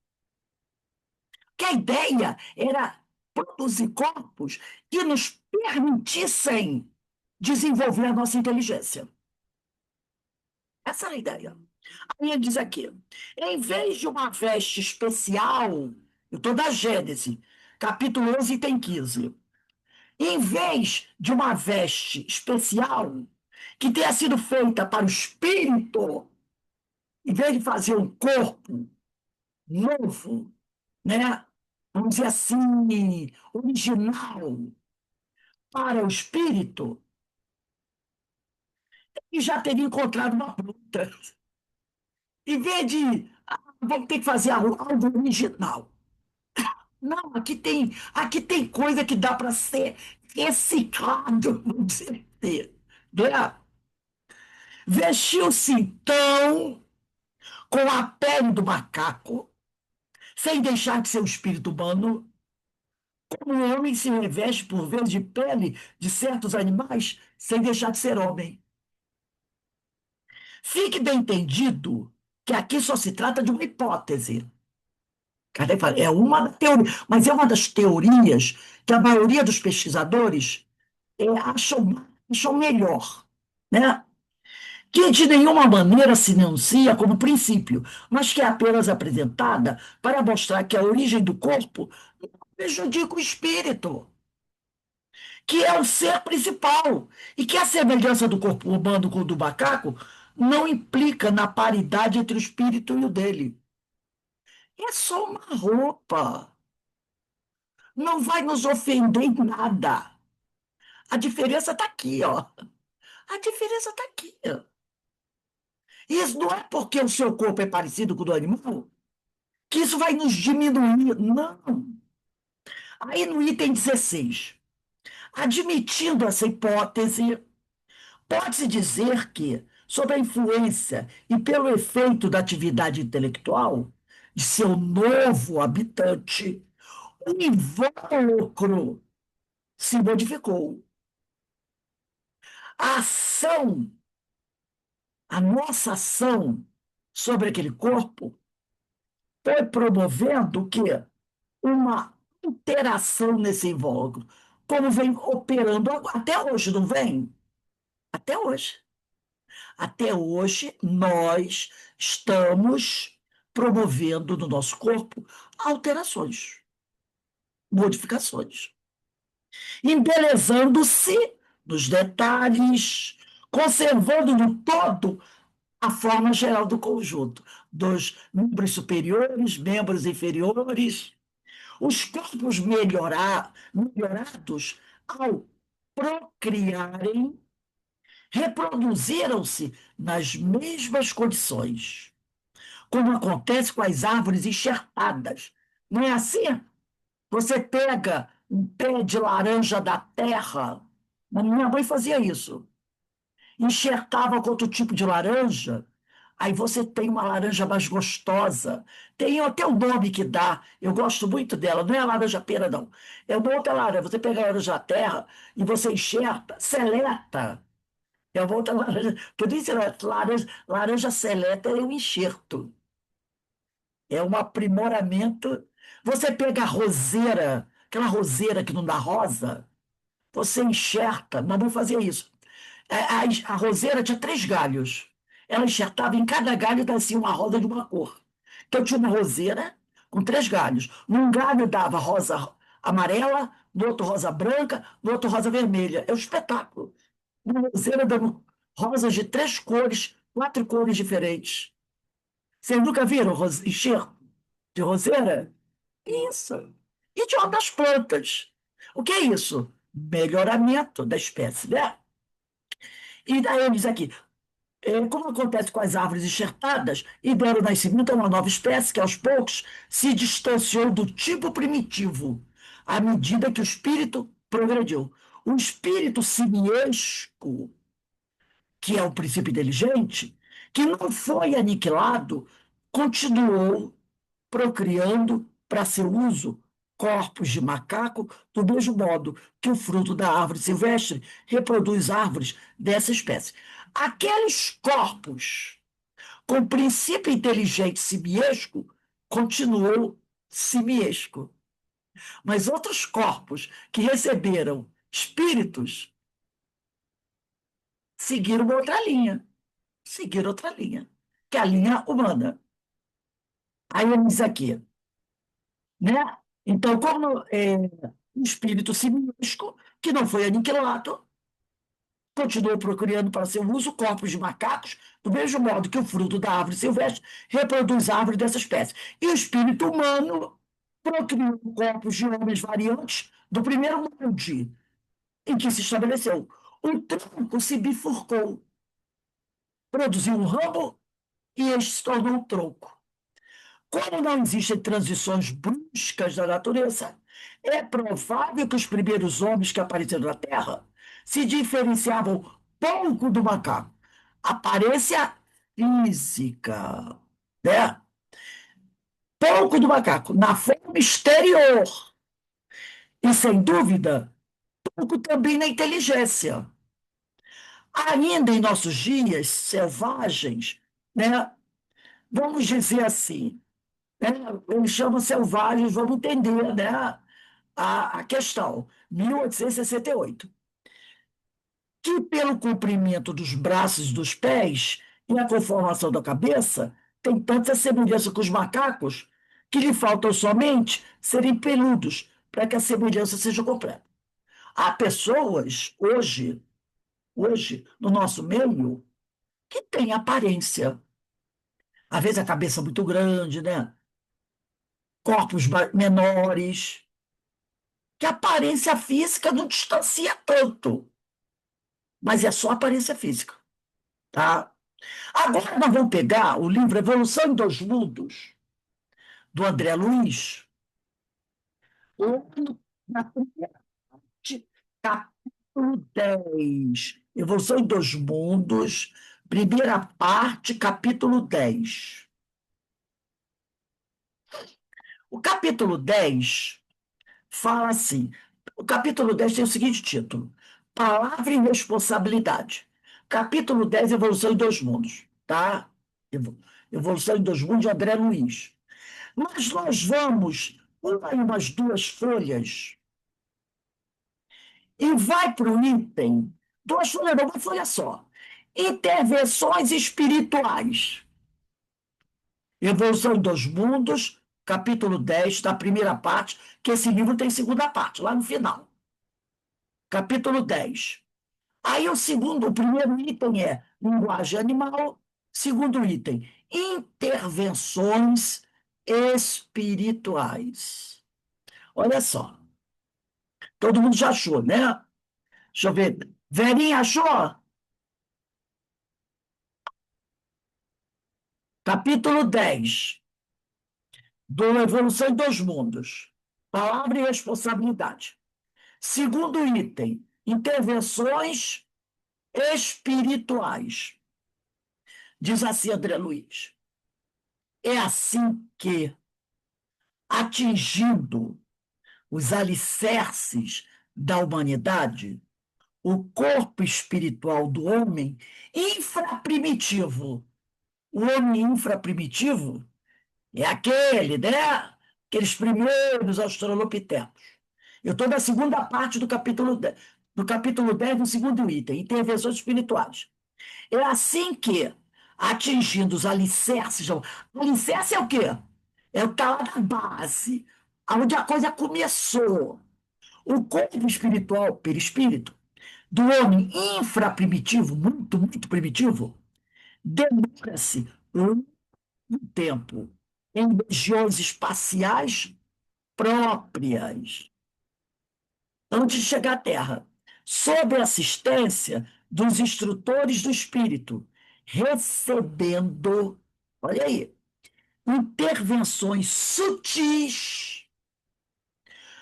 Que a ideia era produzir corpos que nos permitissem desenvolver a nossa inteligência. Essa era a ideia. Aí ele diz aqui, em vez de uma veste especial, eu estou da Gênesis, capítulo 11, item 15. Em vez de uma veste especial que tenha sido feita para o espírito, em vez de fazer um corpo novo, né? Vamos dizer assim, original para o espírito, e já teria encontrado uma fruta. Em vez de vamos ter que fazer algo original. Não, aqui tem coisa que dá para ser reciclado, vamos dizer assim, né? Vestiu-se então com a pele do macaco, sem deixar de ser um espírito humano, como o homem se reveste por vezes de pele de certos animais, sem deixar de ser homem. Fique bem entendido que aqui só se trata de uma hipótese. Kardec fala, é uma teoria, mas é uma das teorias que a maioria dos pesquisadores acham melhor, né? Que de nenhuma maneira se enuncia como princípio, mas que é apenas apresentada para mostrar que a origem do corpo não prejudica o espírito, que é o ser principal, e que a semelhança do corpo humano com o do macaco não implica na paridade entre o espírito e o dele. É só uma roupa. Não vai nos ofender em nada. A diferença está aqui, ó. A diferença está aqui. Ó. Isso não é porque o seu corpo é parecido com o do animal que isso vai nos diminuir. Não. Aí no item 16, admitindo essa hipótese, pode-se dizer que, sob a influência e pelo efeito da atividade intelectual de seu novo habitante, o invólucro se modificou. A ação, a nossa ação sobre aquele corpo foi promovendo o quê? Uma interação nesse invólucro, como vem operando até hoje, não vem? Até hoje. Até hoje, nós estamos promovendo no nosso corpo alterações, modificações, embelezando-se nos detalhes, conservando no todo a forma geral do conjunto, dos membros superiores, membros inferiores, os corpos melhorados ao procriarem, reproduziram-se nas mesmas condições, como acontece com as árvores enxertadas. Não é assim? Você pega um pé de laranja da terra, a minha mãe fazia isso, enxertava com outro tipo de laranja, aí você tem uma laranja mais gostosa. Tem até o nome que dá, eu gosto muito dela, não é a laranja pera, não. É uma outra laranja, você pega a laranja da terra e você enxerta, seleta. É uma outra laranja, por isso laranja seleta é um enxerto. É um aprimoramento. Você pega a roseira, aquela roseira que não dá rosa, você enxerta, mas não fazia isso. A roseira tinha 3 galhos. Ela enxertava em cada galho nascia uma rosa de uma cor. Então tinha uma roseira com 3 galhos. Num galho dava rosa amarela, no outro rosa branca, no outro rosa vermelha. É um espetáculo. Uma roseira dando rosas de 3 cores, 4 cores diferentes. Vocês nunca viram enxerto de roseira? Isso. E de outras plantas. O que é isso? Melhoramento da espécie, né? E daí ele diz aqui, como acontece com as árvores enxertadas, e deram nascimento a uma nova espécie que, aos poucos, se distanciou do tipo primitivo, à medida que o espírito progrediu. O espírito simiesco, que é o princípio inteligente, que não foi aniquilado, continuou procriando para seu uso corpos de macaco, do mesmo modo que o fruto da árvore silvestre reproduz árvores dessa espécie. Aqueles corpos com princípio inteligente simiesco continuou simiesco, mas outros corpos que receberam espíritos seguiram uma outra linha, seguiram outra linha, que é a linha humana. Aí ele diz aqui, né? Então, como um espírito simiesco, que não foi aniquilado, continuou procriando para seu uso corpos de macacos, do mesmo modo que o fruto da árvore silvestre reproduz árvores dessa espécie. E o espírito humano procriou corpos de homens variantes do primeiro molde em que se estabeleceu. O tronco se bifurcou, produziu um ramo e este se tornou um tronco. Como não existem transições bruscas da natureza, é provável que os primeiros homens que apareceram na Terra se diferenciavam pouco do macaco. Aparência física, né? Pouco do macaco, na forma exterior. E, sem dúvida, pouco também na inteligência. Ainda em nossos dias selvagens, né? Vamos dizer assim, né? Eles chamam selvagens, vamos entender, né? A questão, 1868, que pelo comprimento dos braços e dos pés e a conformação da cabeça, tem tanta semelhança com os macacos que lhe faltam somente serem peludos para que a semelhança seja completa. Há pessoas hoje, no nosso meio, que têm aparência. Às vezes a cabeça muito grande, né? Corpos menores, que a aparência física não distancia tanto, mas é só aparência física, tá? Agora nós vamos pegar o livro Evolução em Dois Mundos, do André Luiz, lá na primeira parte, capítulo 10. Evolução em Dois Mundos, primeira parte, capítulo 10. O capítulo 10 fala assim: o capítulo 10 tem o seguinte título: Palavra e Responsabilidade. Capítulo 10, Evolução em Dois Mundos, tá? Evolução em Dois Mundos, de André Luiz. Mas nós vamos umas 2 folhas e vai para o item, 2 folhas não, uma folha só. Intervenções espirituais. Evolução em Dois Mundos, capítulo 10 da primeira parte, que esse livro tem segunda parte, lá no final. Capítulo 10. Aí o primeiro item é linguagem animal, segundo item, intervenções espirituais. Olha só, todo mundo já achou, né? Deixa eu ver. Verinha achou? Capítulo 10 do Evolução em Dois Mundos. Palavra e responsabilidade. Segundo item, intervenções espirituais. Diz assim André Luiz. É assim que, atingindo os alicerces da humanidade, o corpo espiritual do homem infraprimitivo. O homem infraprimitivo é aquele, né? Aqueles primeiros australopitecos. Eu estou na segunda parte do capítulo 10, no segundo item, intervenções espirituais. É assim que, atingindo os alicerces, alicerce é o quê? É o que está lá na base, onde a coisa começou. O corpo espiritual, perispírito, do homem infraprimitivo, muito, muito primitivo, demora-se um tempo em regiões espaciais próprias antes de chegar à Terra, sob a assistência dos instrutores do espírito, recebendo, olha aí, intervenções sutis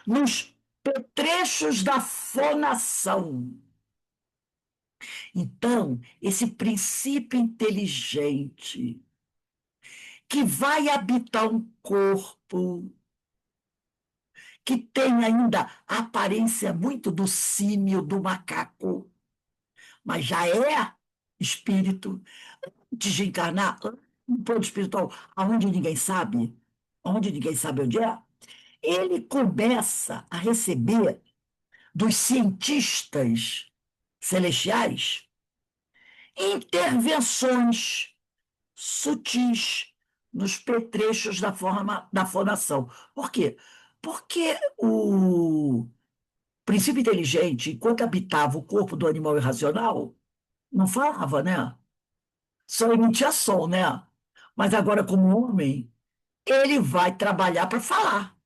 nos petrechos da fonação. Então, esse princípio inteligente que vai habitar um corpo que tem ainda a aparência muito do símio, do macaco, mas já é espírito, antes de encarnar, no plano espiritual, onde ninguém sabe onde é, ele começa a receber dos cientistas celestiais intervenções sutis nos petrechos da fonação. Por quê? Porque o princípio inteligente, enquanto habitava o corpo do animal irracional, não falava, né? Só emitia som, né? Mas agora, como homem, ele vai trabalhar para falar.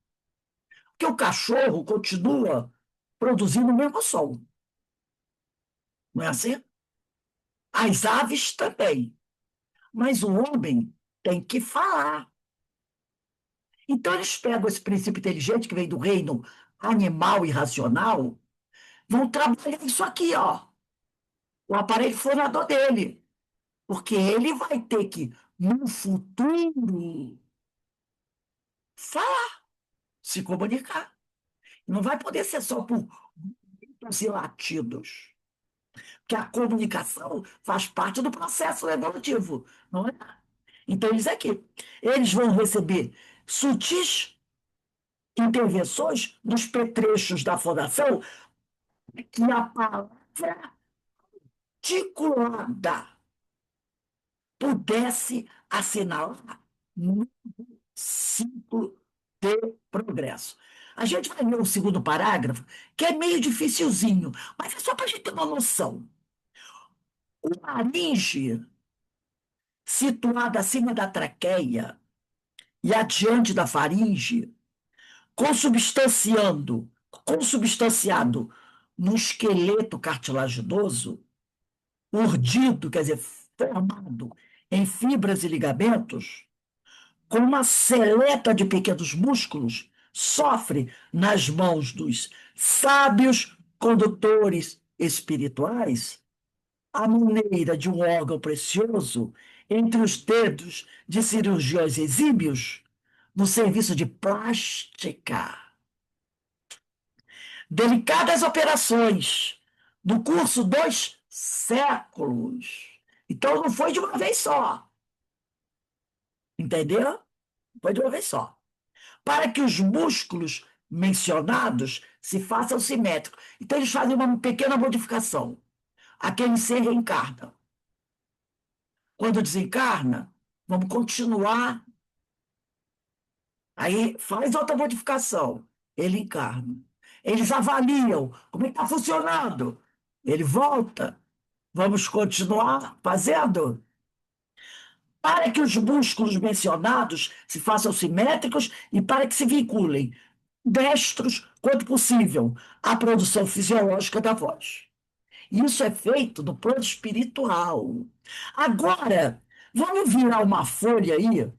Porque o cachorro continua produzindo o mesmo som. Não é assim? As aves também. Mas o homem tem que falar. Então, eles pegam esse princípio inteligente que vem do reino animal e racional, vão trabalhar isso aqui, ó, o aparelho fonador dele. Porque ele vai ter que, no futuro, falar, se comunicar. Não vai poder ser só por gritos e latidos. Porque a comunicação faz parte do processo evolutivo, não é? Então, eles aqui, eles vão receber sutis intervenções nos petrechos da fondação que a palavra articulada pudesse assinalar um ciclo de progresso. A gente vai ler o segundo parágrafo, que é meio dificilzinho, mas é só para a gente ter uma noção. O laringe, situado acima da traqueia e adiante da faringe, consubstanciado no esqueleto cartilaginoso, urdido, quer dizer, formado em fibras e ligamentos, com uma seleta de pequenos músculos, sofre nas mãos dos sábios condutores espirituais a maneira de um órgão precioso entre os dedos de cirurgiões exímios no serviço de plástica. Delicadas operações no curso 2 séculos. Então não foi de uma vez só, entendeu? Foi de uma vez só. Para que os músculos mencionados se façam simétricos. Então eles fazem uma pequena modificação. Aquele ser reencarna. Quando desencarna, vamos continuar. Aí faz outra modificação. Ele encarna. Eles avaliam como é que está funcionando. Ele volta. Vamos continuar fazendo. Para que os músculos mencionados se façam simétricos e para que se vinculem, destros quanto possível, à produção fisiológica da voz. Isso é feito no plano espiritual. Agora, vamos virar uma folha aí.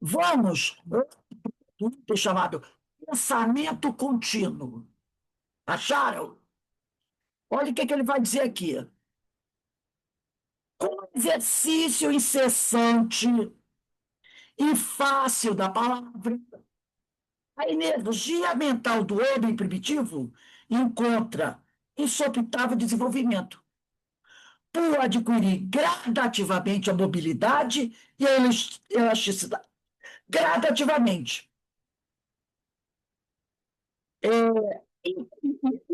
Vamos, um item chamado pensamento contínuo. Acharam? Olha o que ele vai dizer aqui. Com exercício incessante e fácil da palavra, a energia mental do homem primitivo encontra insopitável desenvolvimento, por adquirir gradativamente a mobilidade e a elasticidade. Gradativamente.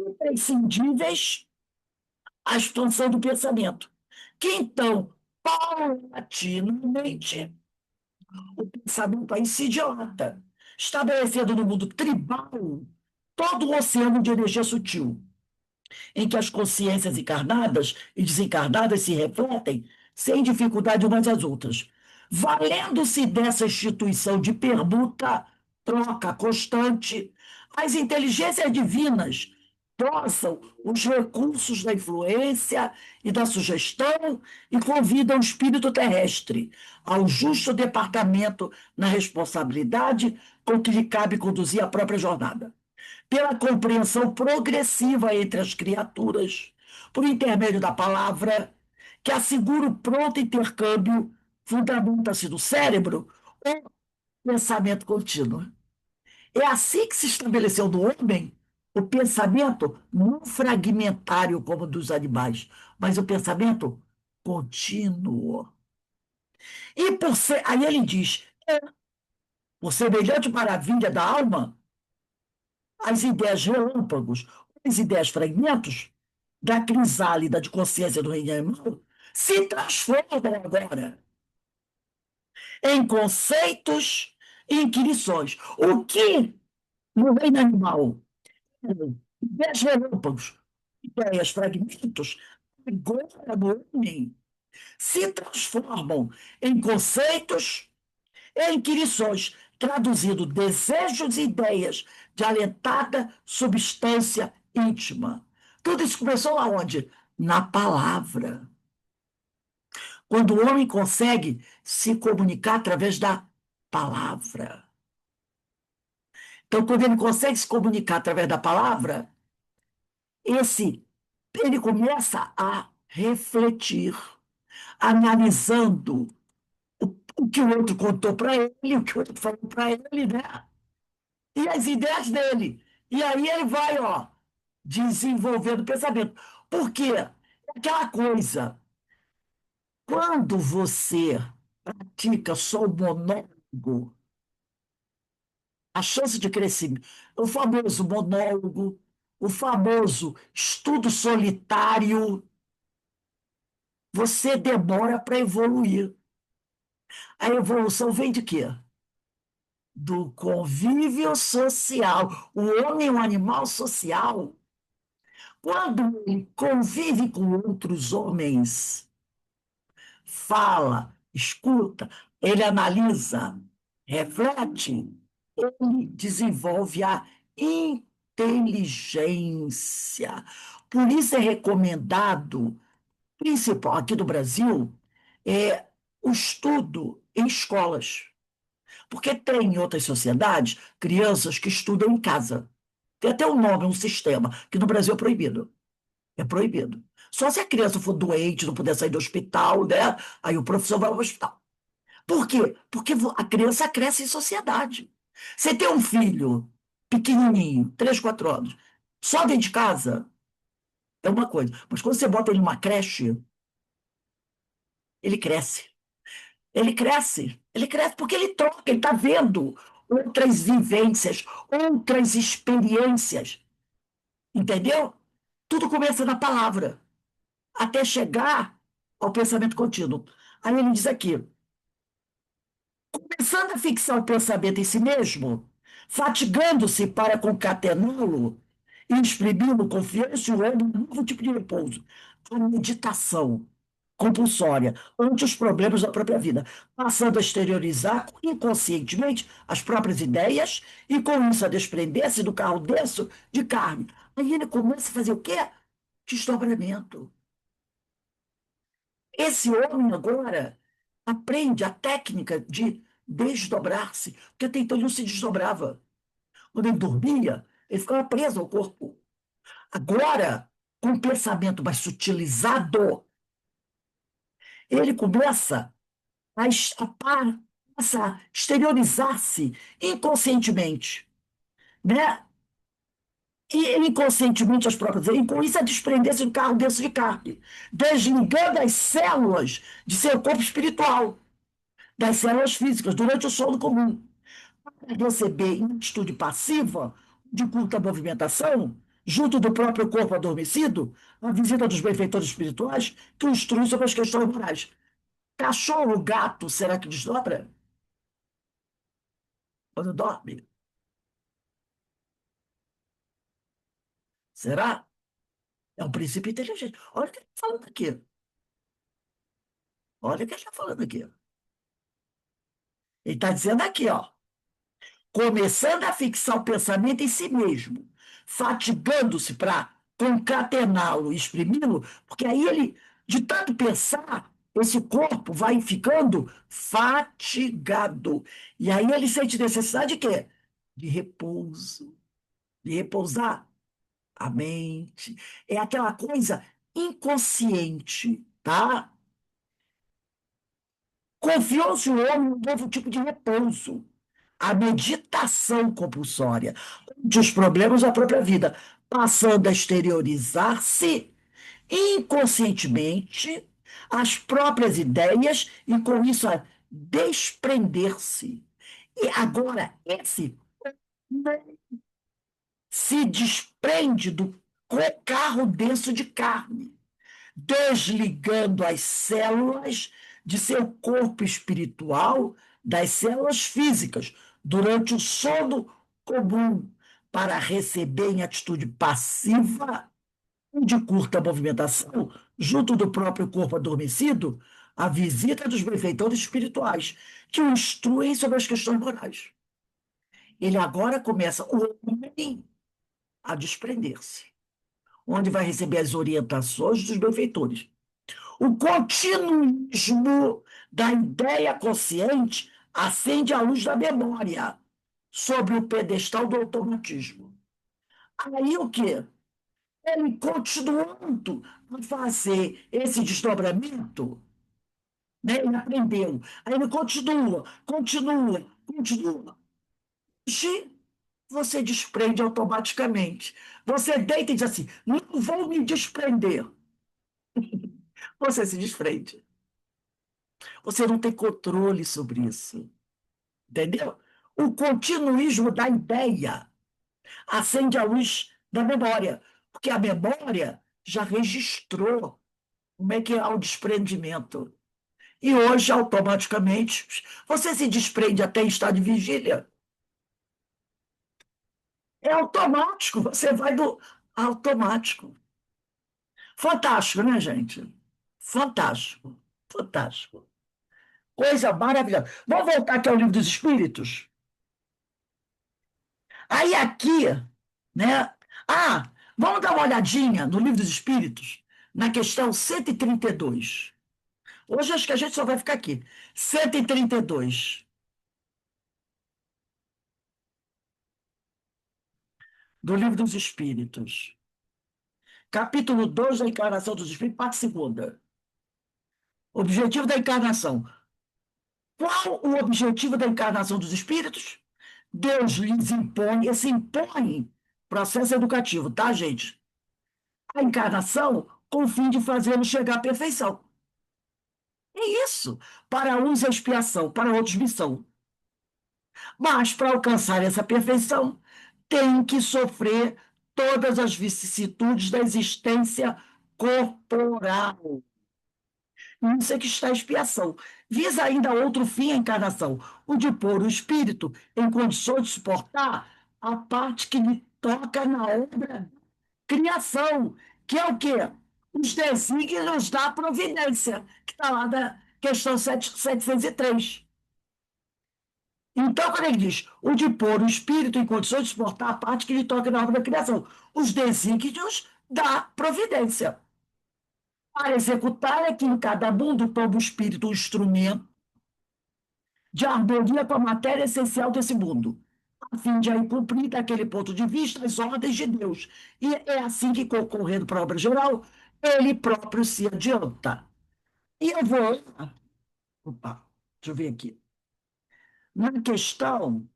Imprescindíveis à expansão do pensamento, que então, paulatinamente, o pensamento aí se dilata, estabelecendo no mundo tribal todo o oceano de energia sutil, em que as consciências encarnadas e desencarnadas se refletem sem dificuldade umas às outras, valendo-se dessa instituição de permuta, troca constante, as inteligências divinas dosam os recursos da influência e da sugestão e convidam o espírito terrestre ao justo departamento na responsabilidade com que lhe cabe conduzir a própria jornada pela compreensão progressiva entre as criaturas, por intermédio da palavra, que assegura o pronto intercâmbio, fundamenta-se no cérebro, ou pensamento contínuo. É assim que se estabeleceu no homem o pensamento não fragmentário como dos animais, mas o pensamento contínuo. E por ser, aí ele diz, por semelhante maravilha da alma, as ideias relâmpagos, as ideias fragmentos da crisálida de consciência do reino animal se transformam agora em conceitos e inquirições. O que no reino animal eram ideias relâmpagos, ideias fragmentos, agora no homem se transformam em conceitos e inquirições, traduzindo desejos e ideias de alentada substância íntima. Tudo isso começou aonde? Na palavra. Quando o homem consegue se comunicar através da palavra. Então, quando ele consegue se comunicar através da palavra, ele começa a refletir, analisando o que o outro contou para ele, o que o outro falou para ele, né? E as ideias dele. E aí ele vai, ó, desenvolvendo o pensamento. Por quê? É aquela coisa, quando você pratica só o monólogo, a chance de crescimento, o famoso monólogo, o famoso estudo solitário, você demora para evoluir. A evolução vem de quê? Do convívio social. O homem é um animal social. Quando ele convive com outros homens, fala, escuta, ele analisa, reflete, ele desenvolve a inteligência. Por isso é recomendado, principal aqui do Brasil, o estudo em escolas. Porque tem em outras sociedades crianças que estudam em casa. Tem até um nome, um sistema, que no Brasil é proibido. É proibido. Só se a criança for doente, não puder sair do hospital, né? Aí o professor vai ao hospital. Por quê? Porque a criança cresce em sociedade. Você tem um filho pequenininho, 3, 4 anos, só dentro de casa, é uma coisa. Mas quando você bota ele numa creche, ele cresce. Ele cresce porque ele troca, ele está vendo outras vivências, outras experiências. Entendeu? Tudo começa na palavra, até chegar ao pensamento contínuo. Aí ele diz aqui: começando a fixar o pensamento em si mesmo, fatigando-se para concatená-lo e exprimi-lo confiança e um novo tipo de repouso. A meditação compulsória ante os problemas da própria vida, passando a exteriorizar inconscientemente as próprias ideias e com isso a desprender-se do carro denso de carne. Aí ele começa a fazer o quê? Desdobramento. Esse homem agora aprende a técnica de desdobrar-se, porque até então ele não se desdobrava. Quando ele dormia, ele ficava preso ao corpo. Agora, com um pensamento mais sutilizado, ele começa começa a exteriorizar-se inconscientemente, né? E inconscientemente as próprias, e com isso a desprender-se do carro dentro de carne, desligando as células de seu corpo espiritual, das células físicas, durante o sono comum. Para receber em atitude passiva, de culta movimentação, junto do próprio corpo adormecido, a visita dos benfeitores espirituais que o instruem sobre as questões morais. Cachorro, gato, será que desdobra quando dorme? Será? É um princípio inteligente. Olha o que ele está falando aqui. Olha o que ele está falando aqui. Ele está dizendo aqui, ó. Começando a fixar o pensamento em si mesmo, fatigando-se para concatená-lo e exprimi-lo, porque aí ele, de tanto pensar, esse corpo vai ficando fatigado. E aí ele sente necessidade de quê? De repouso, de repousar a mente. É aquela coisa inconsciente, tá? Confiou-se o homem em um novo tipo de repouso, a meditação compulsória, onde os problemas da própria vida, passando a exteriorizar-se inconscientemente as próprias ideias e, com isso, a desprender-se. E agora, esse se desprende do carro denso de carne, desligando as células de seu corpo espiritual das células físicas durante o sono comum, para receber em atitude passiva, de curta movimentação, junto do próprio corpo adormecido, a visita dos benfeitores espirituais, que o instruem sobre as questões morais. Ele agora começa, o homem, a desprender-se, onde vai receber as orientações dos benfeitores. O continuismo da ideia consciente acende a luz da memória sobre o pedestal do automatismo. Aí o quê? Ele continuando a fazer esse desdobramento, né? Ele aprendeu. Aí ele continua, continua, continua. Hoje, você desprende automaticamente. Você deita e diz assim: não vou me desprender. Você se desprende. Você não tem controle sobre isso. Entendeu? O continuismo da ideia acende a luz da memória, porque a memória já registrou como é que é o desprendimento. E hoje, automaticamente, você se desprende até em estado de vigília. É automático, você vai do automático. Fantástico, né, gente? Fantástico, fantástico. Coisa maravilhosa. Vamos voltar aqui ao Livro dos Espíritos? Aí aqui, né? Ah, vamos dar uma olhadinha no Livro dos Espíritos, na questão 132. Hoje acho que a gente só vai ficar aqui. 132 do Livro dos Espíritos. Capítulo 2 da Encarnação dos Espíritos, parte segunda. Objetivo da encarnação. Qual o objetivo da encarnação dos espíritos? Deus lhes impõe, esse impõe processo educativo, tá, gente? A encarnação com o fim de fazê-los chegar à perfeição. É isso. Para uns é expiação, para outros missão. Mas para alcançar essa perfeição, tem que sofrer todas as vicissitudes da existência corporal. Isso é que está a expiação. Visa ainda outro fim a encarnação, o de pôr o espírito em condições de suportar a parte que lhe toca na obra criação, que é o quê? Os desígnios da providência, que está lá da questão 703. Então, quando ele diz o de pôr o espírito em condições de suportar a parte que lhe toca na obra da criação, os desígnios da providência. Para executar é que em cada mundo toma o espírito um instrumento de harmonia com a matéria essencial desse mundo, a fim de aí cumprir, daquele ponto de vista, as ordens de Deus. E é assim que, concorrendo para a obra geral, ele próprio se adianta. E eu vou. Opa, deixa eu ver aqui. Na questão.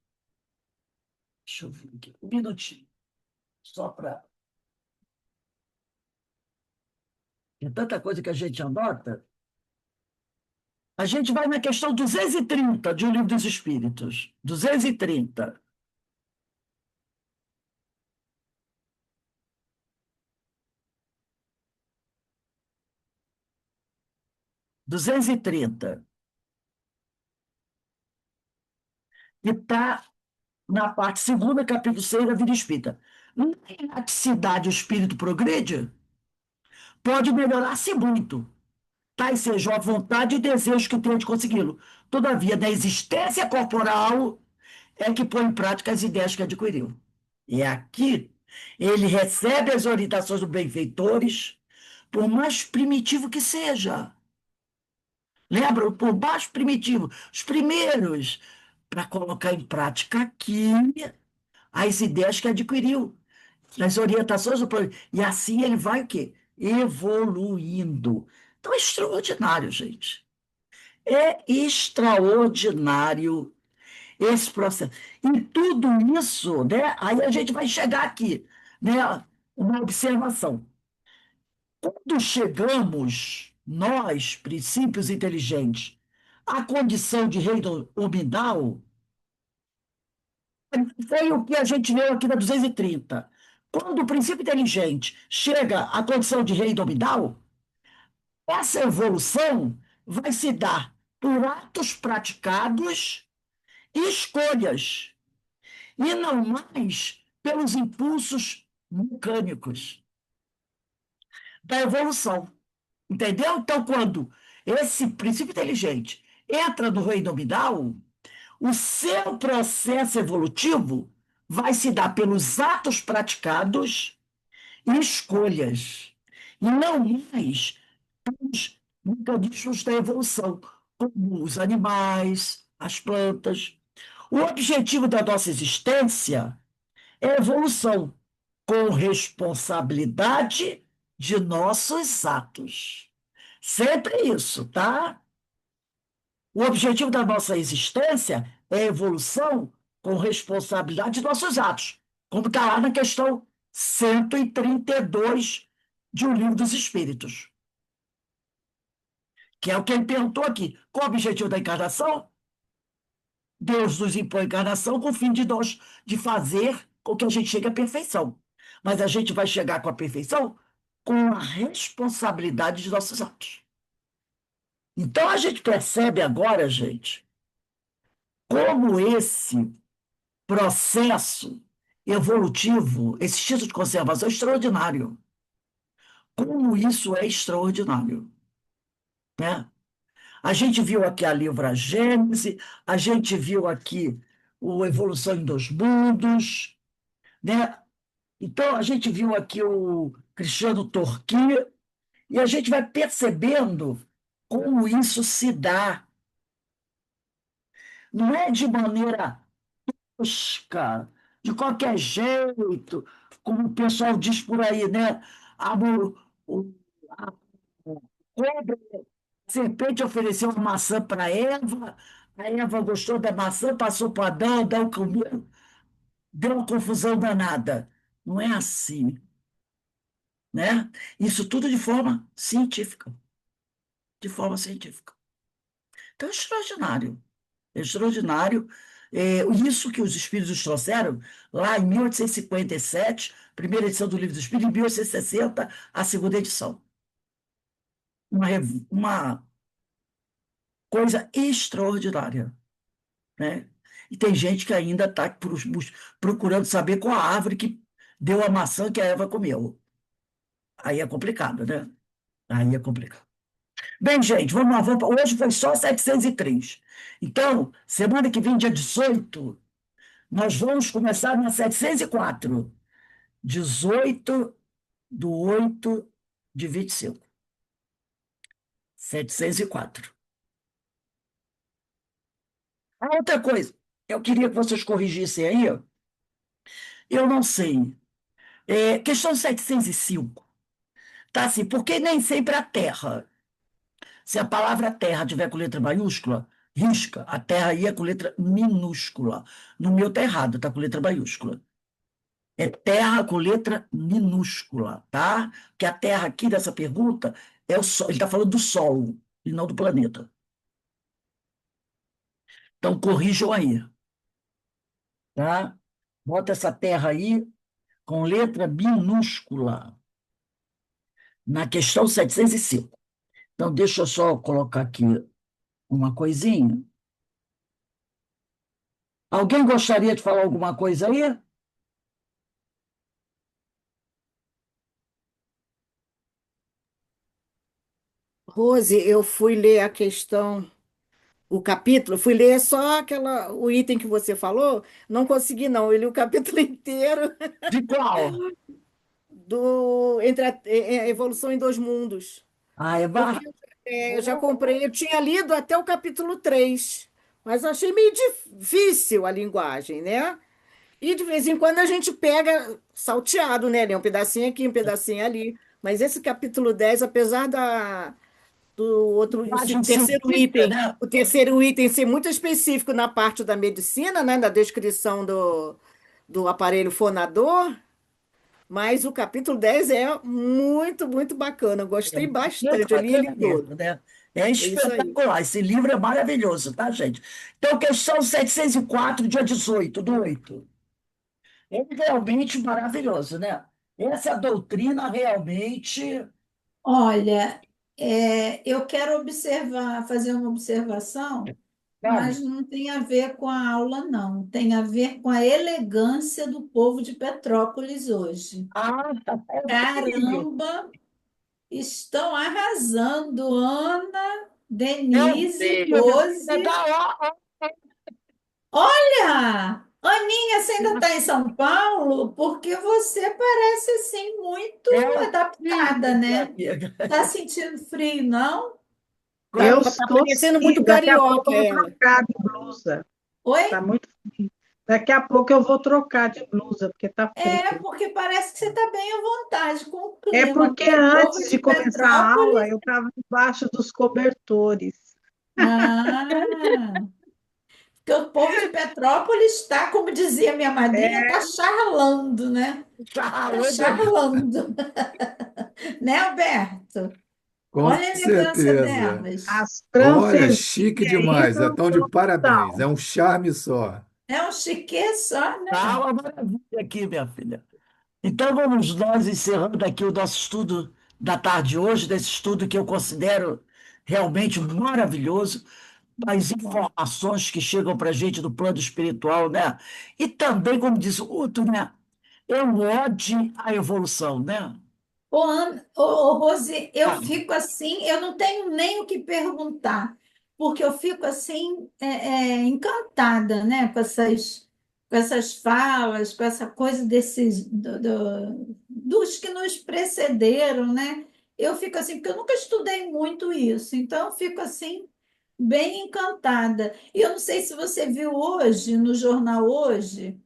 Deixa eu ver aqui. Um minutinho. Só para. Tem tanta coisa que a gente anota. A gente vai na questão 230 de O Livro dos Espíritos. 230. 230. E está na parte segunda, capítulo 6 da vida espírita. Na erraticidade, o espírito progride, pode melhorar-se muito, tais sejam a vontade e desejo que tenha de consegui-lo. Todavia, na existência corporal é que põe em prática as ideias que adquiriu. E aqui ele recebe as orientações dos benfeitores, por mais primitivo que seja. Lembra? Por mais primitivo. Os primeiros, para colocar em prática aqui as ideias que adquiriu, as orientações do plano. E assim ele vai o quê? Evoluindo. Então é extraordinário, gente. É extraordinário esse processo. E tudo isso, né? Aí a gente vai chegar aqui, né? Uma observação. Quando chegamos, nós, princípios inteligentes, à condição de reino nominal, foi o que a gente leu aqui na 230. Quando o princípio inteligente chega à condição de rei nominal, essa evolução vai se dar por atos praticados e escolhas, e não mais pelos impulsos mecânicos da evolução. Entendeu? Então, quando esse princípio inteligente entra no reino nominal, o seu processo evolutivo vai se dar pelos atos praticados e escolhas, e não mais pelos mecanismos da evolução, como os animais, as plantas. O objetivo da nossa existência é a evolução, com responsabilidade de nossos atos. Sempre isso, tá? O objetivo da nossa existência é a evolução com responsabilidade de nossos atos, como está lá na questão 132 de O Livro dos Espíritos, que é o que ele perguntou aqui. Qual o objetivo da encarnação? Deus nos impõe a encarnação com o fim de nós de fazer com que a gente chegue à perfeição. Mas a gente vai chegar com a perfeição com a responsabilidade de nossos atos. Então a gente percebe agora, gente, como esse processo evolutivo, esse instinto de conservação é extraordinário. Como isso é extraordinário, né? A gente viu aqui a Livragênese, a gente viu aqui o Evolução em Dois Mundos, né? Então, a gente viu aqui o Cristiano Torquí, e a gente vai percebendo como isso se dá. Não é de maneira tosca, de qualquer jeito, como o pessoal diz por aí, né? A, a cobra, a serpente ofereceu uma maçã para Eva, a Eva gostou da maçã, passou para Adão, Adão comeu, deu uma confusão danada. Não é assim, né? Isso tudo de forma científica, de forma científica. Então, é extraordinário. É extraordinário. Isso que os espíritos trouxeram lá em 1857, primeira edição do Livro dos Espíritos, em 1860, a segunda edição. Uma coisa extraordinária, né? E tem gente que ainda está procurando saber qual a árvore que deu a maçã que a Eva comeu. Aí é complicado, né? Aí é complicado. Bem, gente, vamos lá. Hoje foi só 703. Então, semana que vem, dia 18, nós vamos começar na 704. 18/8/25. 704. A outra coisa, eu queria que vocês corrigissem aí, eu não sei. Questão 705. Tá assim, porque nem sempre a Terra, se a palavra Terra tiver com letra maiúscula, risca, a Terra aí é com letra minúscula. No meu tá errado, tá com letra maiúscula. É terra com letra minúscula, tá? Porque a terra aqui dessa pergunta é o Sol. Ele está falando do Sol e não do planeta. Então, corrijam aí, tá? Bota essa terra aí com letra minúscula na questão 705. Então, deixa eu só colocar aqui uma coisinha. Alguém gostaria de falar alguma coisa aí? Rose, eu fui ler a questão, o capítulo, fui ler só o item que você falou, não consegui não, eu li o capítulo inteiro De qual? entre a evolução em dois mundos, Ah, é porque eu já comprei, eu tinha lido até o capítulo 3, mas eu achei meio difícil a linguagem, né? E de vez em quando a gente pega salteado, né? Lê um pedacinho aqui, um pedacinho ali, mas esse capítulo 10, apesar do outro, esse linguagem terceiro científica, item, né? o terceiro item ser muito específico na parte da medicina, né, da descrição do aparelho fonador, mas o capítulo 10 é muito, muito bacana. Eu É gostei muito bastante, eu li ele bacana todo. mesmo, né? É É isso aí. espetacular. Esse livro é maravilhoso, tá, gente? Então, questão 704, dia 18 do 8. É realmente maravilhoso, né? Essa doutrina realmente. Olha, eu quero observar, fazer uma observação, Sabe? mas não tem a ver com a aula, não. Tem a ver com a elegância do povo de Petrópolis hoje. Ah, é o filho. Caramba, estão arrasando. Ana, É o Denise, filho, minha filha, Rose. da lá. Olha, Aninha, você ainda está em São Paulo? Porque você parece assim muito É o adaptada, filho, minha né? amiga. Tá sentindo frio, não? Tá, Eu tá estou parecendo sim, muito daqui a pouco carioca eu vou ela. trocar de blusa. Oi? Tá muito frio. Daqui a pouco eu vou trocar de blusa, porque tá É, frio. porque parece que você está bem à vontade com o É clima, porque porque o povo antes de de começar a aula, Petrópolis. eu estava embaixo dos cobertores. Ah, porque o povo de Petrópolis está, como dizia minha madrinha, está É, charlando, né? Tá Está ralando ali. charlando, né, Alberto? Com Olha a elegância certeza. delas. as Olha, francesinhas chique aí demais. não, Estão de não parabéns. estão. É um charme só. É um chique só, Tá né? uma maravilha aqui, minha filha. Então, vamos nós encerrando aqui o nosso estudo da tarde de hoje, desse estudo que eu considero realmente maravilhoso, as Muito bom. informações que chegam para a gente do plano espiritual, né? E também, como diz o outro, né? É um ode à evolução, né? Rose, eu Ah, fico assim, eu não tenho nem o que perguntar, porque eu fico assim, encantada, né, com essas falas, com essa coisa dos que nos precederam, né? Eu fico assim, porque eu nunca estudei muito isso, então eu fico assim, bem encantada. E eu não sei se você viu hoje, no jornal hoje,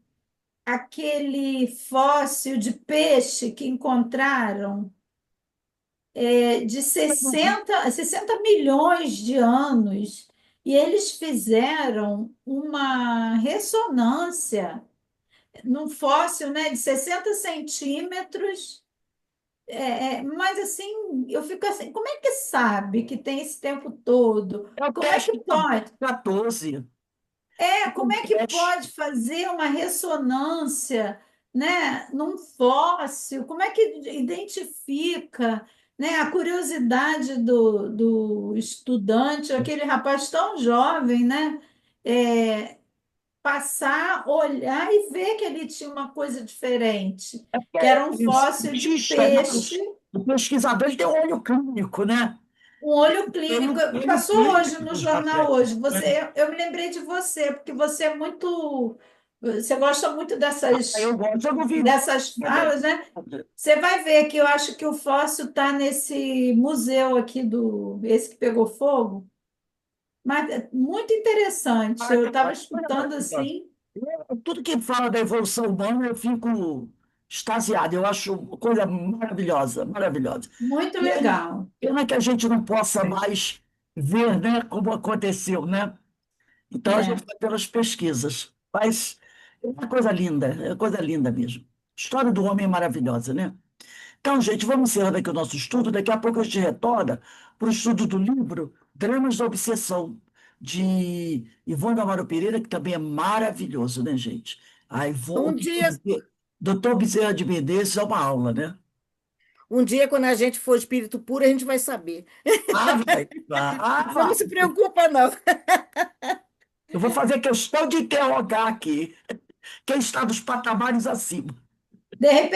aquele fóssil de peixe que encontraram de 60 milhões de anos, e eles fizeram uma ressonância num fóssil, né, de 60 centímetros, mas assim, eu fico assim, como é que sabe que tem esse tempo todo? é o Como é que teste da pode? 14. Como Um é que teste. pode fazer uma ressonância, né, num fóssil? Como é que identifica, né, a curiosidade do estudante, aquele rapaz tão jovem, né, é, passar, olhar e ver que ele tinha uma coisa diferente, É porque que era um o fóssil de cientista, né, peixe. o pesquisador, ele tem um olho clínico, né? Um olho Tem clínico. um olho Passou hoje clínico no dos jornal atletas, hoje. né? Eu me lembrei de você, porque você é muito. Você gosta muito Aí eu gosto, eu não vi, não. dessas Mas é falas, né? Você vai ver que eu acho que o fóssil está nesse museu aqui esse que pegou fogo. Mas é muito interessante. Eu estava coisa escutando maravilhosa. assim, Tudo que fala da evolução humana, eu fico extasiado. Eu acho uma coisa maravilhosa, maravilhosa. muito Pena, legal. pena que a gente não possa mais ver, né, como aconteceu, né? Então a gente É, vai pelas pesquisas. Mas é uma coisa linda, é uma coisa linda mesmo. História do homem é maravilhosa, né? Então, gente, vamos encerrando aqui o nosso estudo. Daqui a pouco a gente retorna para o estudo do livro Dramas da Obsessão, de Ivone Amaro Pereira, que também é maravilhoso, né, gente? A Um Ivone, dia, doutor Bezerra de Menezes é uma aula, né? um dia, quando a gente for espírito puro, a gente vai saber. Ah, vai, vai, Você não vai. se preocupa, não. Eu vou fazer questão de interrogar aqui quem está nos patamares acima. De repente